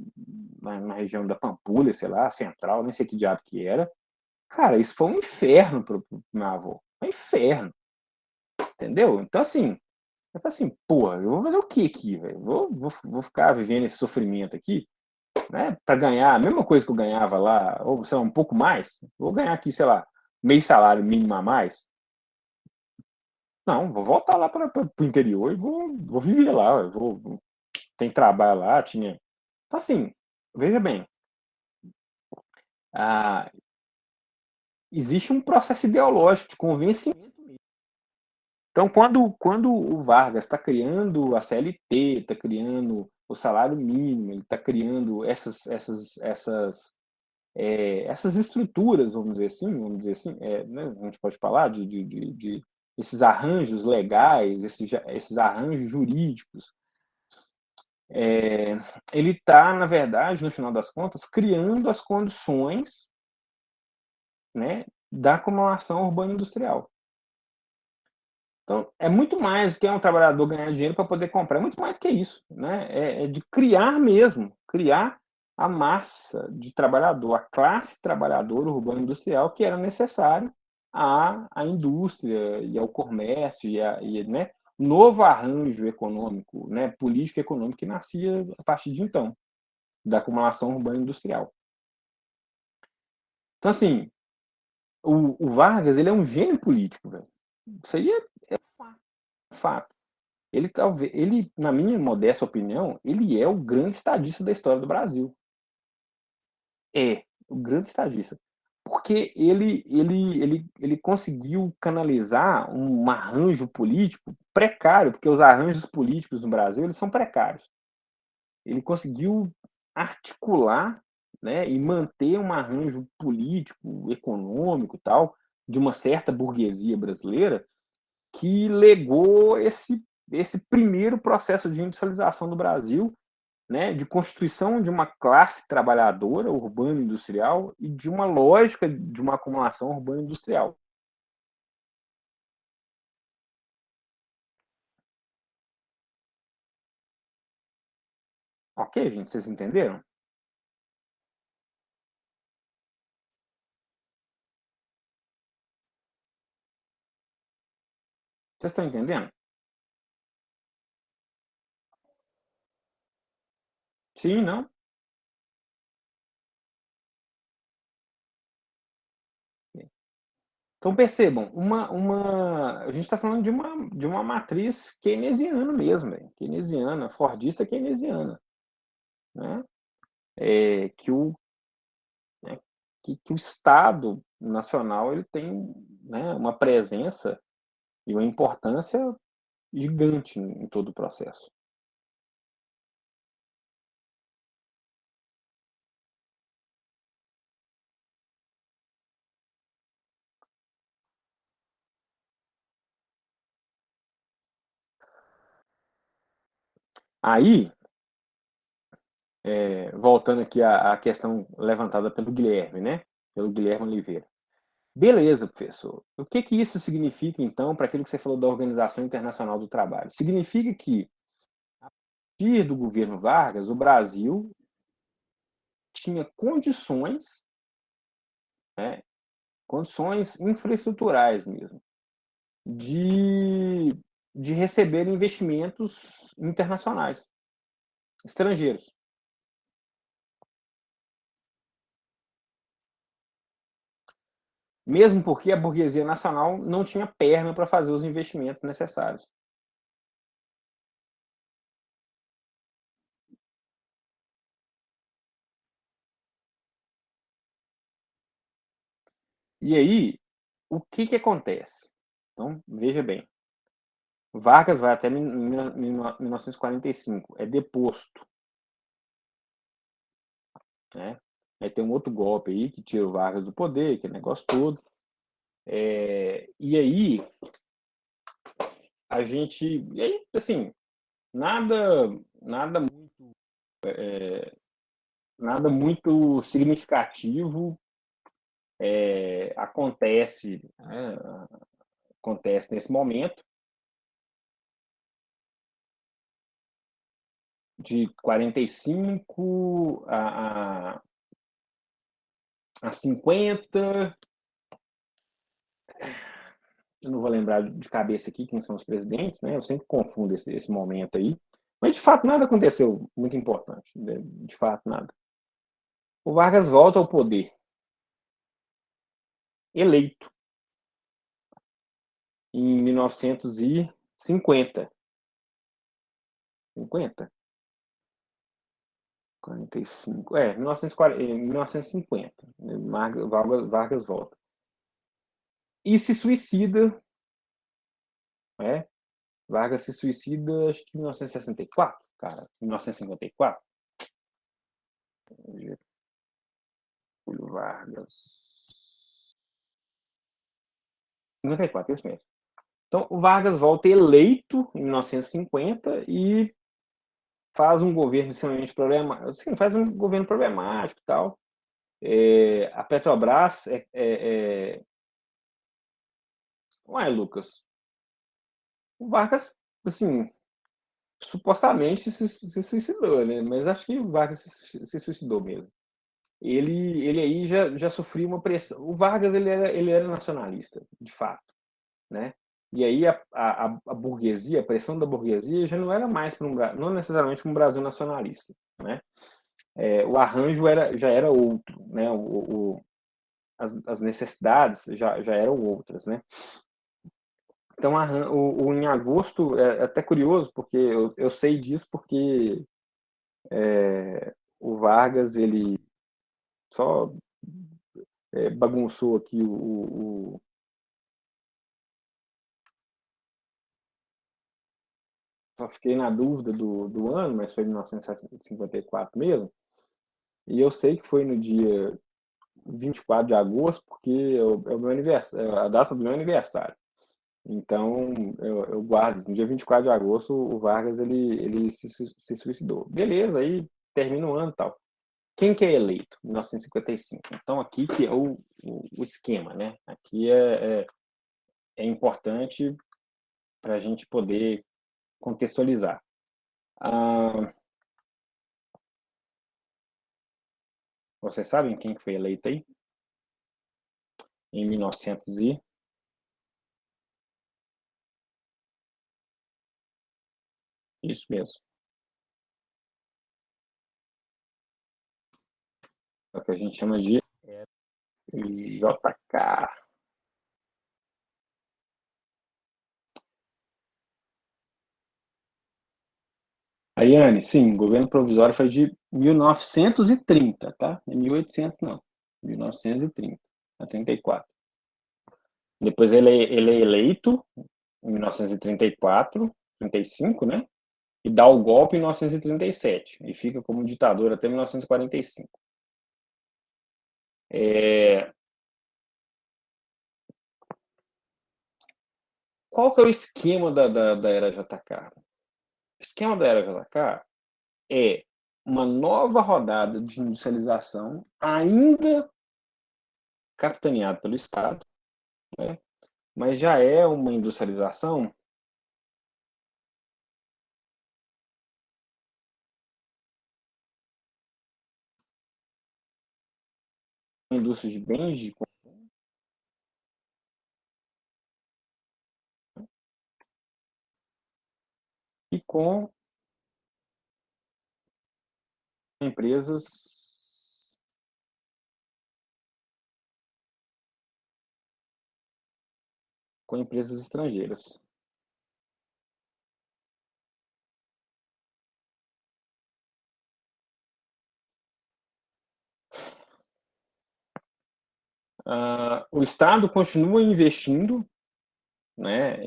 na região da Pampulha, sei lá, central, nem sei que diabo que era. Cara, isso foi um inferno para o meu avô. Um inferno. Entendeu? Então, assim, eu falei assim, porra, eu vou fazer o que aqui, velho? Vou ficar vivendo esse sofrimento aqui, né? Para ganhar a mesma coisa que eu ganhava lá, ou sei lá, um pouco mais. Vou ganhar aqui, sei lá, meio salário mínimo a mais. Não, vou voltar lá para o interior e vou viver lá. Tem trabalho lá, tinha. Então, assim, veja bem, ah, existe um processo ideológico de convencimento. Então, quando o Vargas está criando a CLT, está criando o salário mínimo, ele está criando essas estruturas, vamos dizer assim, né, a gente pode falar de esses arranjos legais, esses arranjos jurídicos. Ele está, na verdade, no final das contas, criando as condições, né, da acumulação urbana industrial. Então, é muito mais do que um trabalhador ganhar dinheiro para poder comprar, é muito mais do que isso, né? É de criar mesmo, criar a massa de trabalhador, a classe trabalhadora urbano-industrial que era necessário à indústria e ao comércio né, novo arranjo econômico, né, político e econômico que nascia a partir de então, da acumulação urbana-industrial. Então, assim, o Vargas, ele é um gênio político, velho. Isso aí é fato. Ele, na minha modesta opinião, ele é o grande estadista da história do Brasil. É, o grande estadista. Porque ele conseguiu canalizar um arranjo político precário, porque os arranjos políticos no Brasil eles são precários. Ele conseguiu articular, né, e manter um arranjo político, econômico e tal, de uma certa burguesia brasileira que legou esse primeiro processo de industrialização do Brasil, né, de constituição de uma classe trabalhadora urbano-industrial e de uma lógica de uma acumulação urbano-industrial. Ok, gente, vocês entenderam? Vocês estão entendendo? Sim, não? Então percebam, a gente está falando de uma matriz keynesiana mesmo, keynesiana, fordista keynesiana, né? Que né, que o Estado nacional ele tem, né, uma presença e uma importância gigante em todo o processo. Aí, voltando aqui à questão levantada pelo Guilherme, né? Pelo Guilherme Oliveira. Beleza, professor. O que isso significa, então, para aquilo que você falou da Organização Internacional do Trabalho? Significa que, a partir do governo Vargas, o Brasil tinha condições, né, condições infraestruturais mesmo, de receber investimentos internacionais, estrangeiros. Mesmo porque a burguesia nacional não tinha perna para fazer os investimentos necessários. E aí, o que acontece? Então, veja bem. Vargas vai até 1945, é deposto. Né? Aí tem um outro golpe aí que tira o Vargas do poder, aquele negócio todo. E aí, a gente. E aí, assim, nada muito significativo acontece, né, acontece nesse momento. De 45 a 50. Eu não vou lembrar de cabeça aqui quem são os presidentes, né? Eu sempre confundo esse momento aí. Mas, de fato, nada aconteceu muito importante. De fato, nada. O Vargas volta ao poder. Eleito. Em 1950. 50? 45. 1950. Vargas volta. E se suicida. Vargas se suicida, acho que em 1964, cara. 1954. Júlio Vargas. 54, isso mesmo. Então, o Vargas volta eleito em 1950 e faz um governo extremamente problemático. Assim, faz um governo problemático e tal. A Petrobras Ué, Lucas, o Vargas, assim, supostamente se suicidou, né? Mas acho que o Vargas se suicidou mesmo. Ele aí já sofria uma pressão. O Vargas ele era nacionalista, de fato, né? E aí a burguesia, a pressão da burguesia já não era mais não necessariamente para um Brasil nacionalista, né? O arranjo já era outro, né? As necessidades já eram outras, né? Então, em agosto, é até curioso, porque eu sei disso porque o Vargas, ele só bagunçou aqui só fiquei na dúvida do ano, mas foi em 1954 mesmo. E eu sei que foi no dia 24 de agosto, porque é o meu aniversário, é a data do meu aniversário. Então, eu guardo isso. No dia 24 de agosto, o Vargas ele se suicidou. Beleza, aí termina o ano e tal. Quem que é eleito? 1955. Então, aqui que é o esquema, né? Aqui é importante para a gente poder contextualizar. Vocês sabem quem foi eleito aí? Em 1900 e... Isso mesmo. É o que a gente chama de JK. Ariane, sim, o governo provisório foi de 1930, tá? Não é 1800, não. 1930, a 34. Depois ele é eleito em 1934, 35, né? E dá o golpe em 1937. E fica como ditador até 1945. Qual que é o esquema da era JK? O esquema da era JK é uma nova rodada de industrialização, ainda capitaneada pelo Estado, né? Mas já é uma industrialização indústria de bens de consumo e empresas estrangeiras. O Estado continua investindo, né,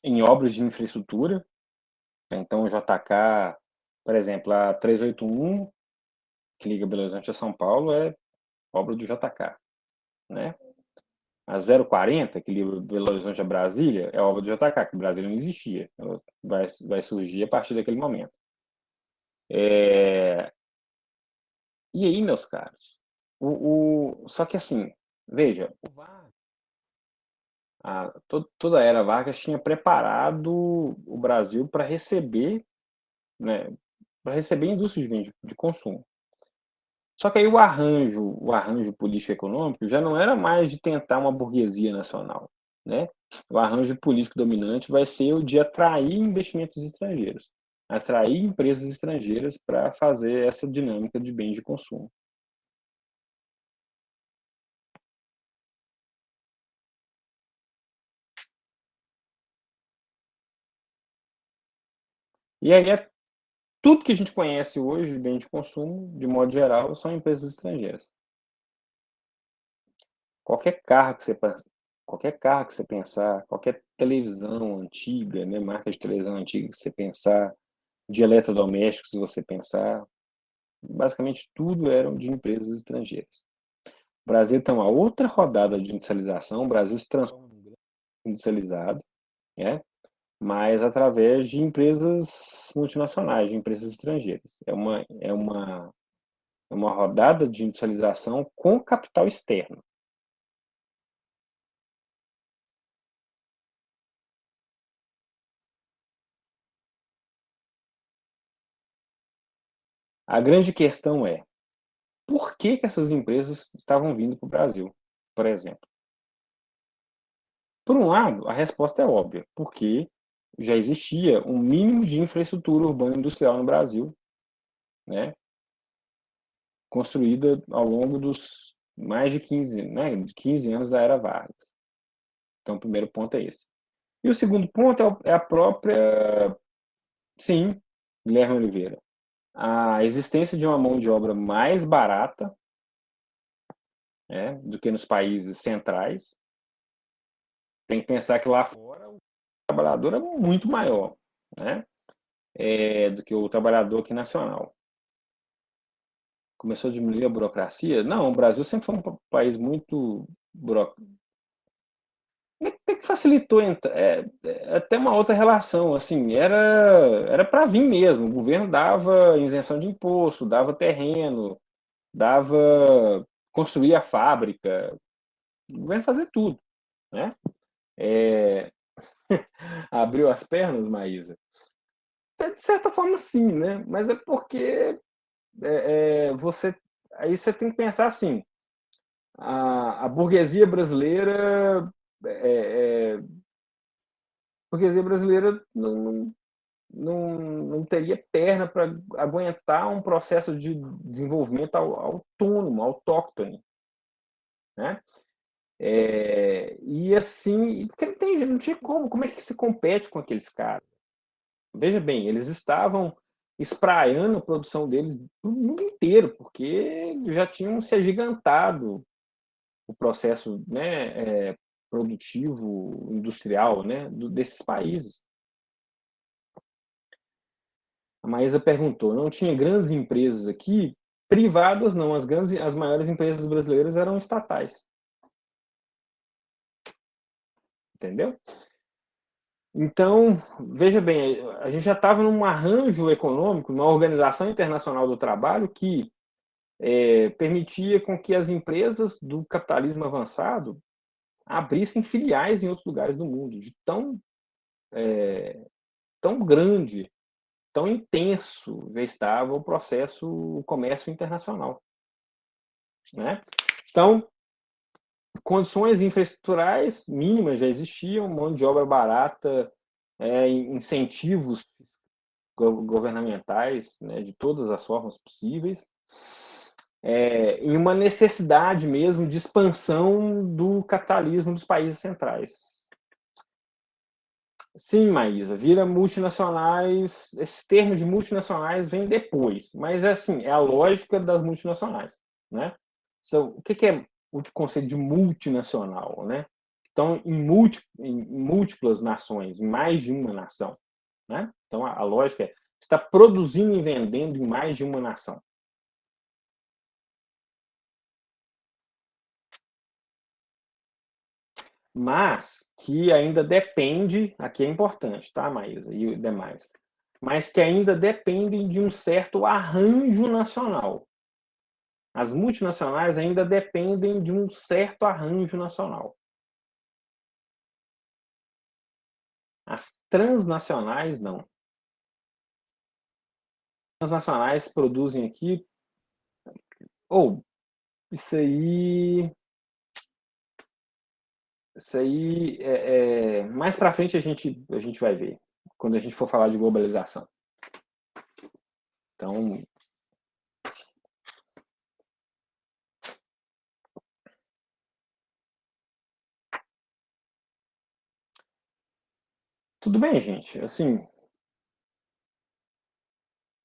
em obras de infraestrutura. Então, o JK, por exemplo, a 381, que liga Belo Horizonte a São Paulo, é obra do JK, né? A 040, que liga Belo Horizonte a Brasília, é obra do JK, que Brasília não existia. Ela vai surgir a partir daquele momento. E aí, meus caros, só que assim, veja, o Vargas, toda a era Vargas tinha preparado o Brasil para receber, né, para receber indústria de consumo. Só que aí o arranjo político-econômico já não era mais de tentar uma burguesia nacional, né? O arranjo político dominante vai ser o de atrair investimentos estrangeiros, atrair empresas estrangeiras para fazer essa dinâmica de bens de consumo. E aí tudo que a gente conhece hoje de bem de consumo, de modo geral, são empresas estrangeiras. Qualquer carro que você pensar, qualquer televisão antiga, né, marca de televisão antiga que você pensar, de eletrodomésticos se você pensar, basicamente tudo eram de empresas estrangeiras. O Brasil tem uma outra rodada de industrialização, o Brasil se transforma num grande industrializado, né? Mas através de empresas multinacionais, de empresas estrangeiras. É uma rodada de industrialização com capital externo. A grande questão é, por que essas empresas estavam vindo para o Brasil, por exemplo? Por um lado, a resposta é óbvia, porque já existia um mínimo de infraestrutura urbana industrial no Brasil, né, construída ao longo dos mais de 15 anos da era Vargas. Então, o primeiro ponto é esse. E o segundo ponto é a própria, sim, Guilherme Oliveira, a existência de uma mão de obra mais barata, né, do que nos países centrais. Tem que pensar que lá fora o trabalhador é muito maior, né, do que o trabalhador aqui nacional. começou a diminuir a burocracia? Não, o Brasil sempre foi um país muito burocrático. Até que facilitou, até uma outra relação, assim, era para vir mesmo, o governo dava isenção de imposto, dava terreno, dava, construía a fábrica, o governo fazia tudo, né? É, abriu as pernas, Maísa? De certa forma, sim, né? Mas é porque aí você tem que pensar assim, a burguesia brasileira não teria perna para aguentar um processo de desenvolvimento autônomo, autóctone, né? E assim, porque não tinha como é que se compete com aqueles caras? Veja bem, eles estavam espraiando a produção deles no mundo inteiro, porque já tinham se agigantado o processo, né, produtivo, industrial, né, desses países. A Maísa perguntou, não tinha grandes empresas aqui? Privadas não, as maiores empresas brasileiras eram estatais. Entendeu? Então, veja bem, a gente já estava num arranjo econômico, numa organização internacional do trabalho que permitia com que as empresas do capitalismo avançado abrissem filiais em outros lugares do mundo, de tão grande, tão intenso já estava o comércio internacional, né? Então, condições infraestruturais mínimas já existiam, mão de obra barata, incentivos governamentais, né, de todas as formas possíveis, e uma necessidade mesmo de expansão do capitalismo dos países centrais. Sim, Maísa, vira multinacionais, esses termos de multinacionais vêm depois, mas assim, é a lógica das multinacionais, né? O que é o conceito de multinacional, né? Então, em múltiplas nações, em mais de uma nação, né? Então, a lógica é está produzindo e vendendo em mais de uma nação. Mas que ainda depende, aqui é importante, tá, Maísa, e demais, mas que ainda dependem de um certo arranjo nacional. As multinacionais ainda dependem de um certo arranjo nacional. As transnacionais, não. As transnacionais produzem aqui... Isso aí... mais para frente a gente vai ver, quando a gente for falar de globalização. Então... Tudo bem, gente. Assim,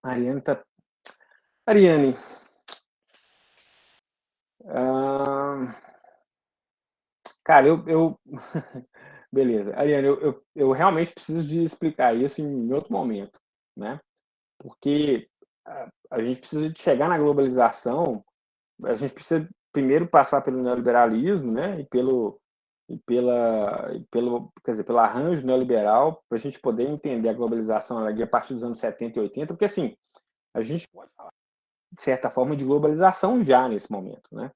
Ariane tá... Ariane, cara, beleza. Ariane, eu realmente preciso de explicar isso em outro momento, né? Porque a gente precisa de chegar na globalização, a gente precisa primeiro passar pelo neoliberalismo, né? Pelo arranjo neoliberal, para a gente poder entender a globalização ali a partir dos anos 70 e 80, porque assim, a gente pode falar, de certa forma, de globalização já nesse momento, né?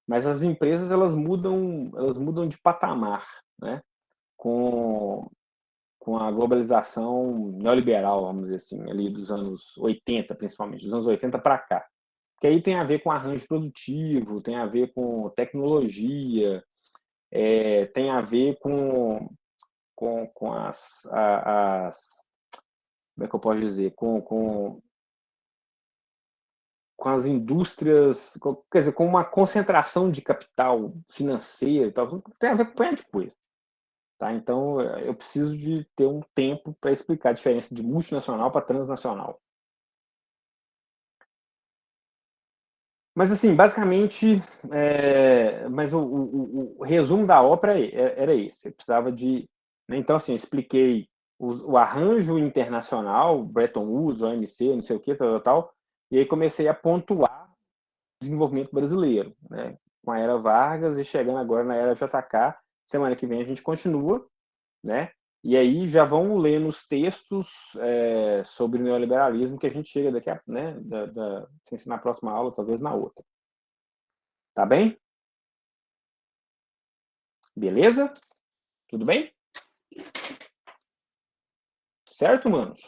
Mas as empresas elas mudam de patamar, né? Com a globalização neoliberal, vamos dizer assim, ali dos anos 80, principalmente, dos anos 80 para cá. Que aí tem a ver com arranjo produtivo, tem a ver com tecnologia, tem a ver com as como é que eu posso dizer? Com as indústrias, quer dizer, com uma concentração de capital financeiro e tal, tem a ver com um de coisa. Tá? Então, eu preciso de ter um tempo para explicar a diferença de multinacional para transnacional. Mas, assim, basicamente, mas o resumo da ópera era esse. Você precisava de... Né? Então, assim, eu expliquei o arranjo internacional, Bretton Woods, OMC, não sei o que, tal, e aí comecei a pontuar desenvolvimento brasileiro, né? Com a era Vargas e chegando agora na era JK. Semana que vem a gente continua, né? E aí já vão lendo os textos sobre o neoliberalismo que a gente chega daqui a, né? Sem ser na próxima aula, talvez na outra. Tá bem? Beleza? Tudo bem? Certo, manos?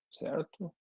Certo?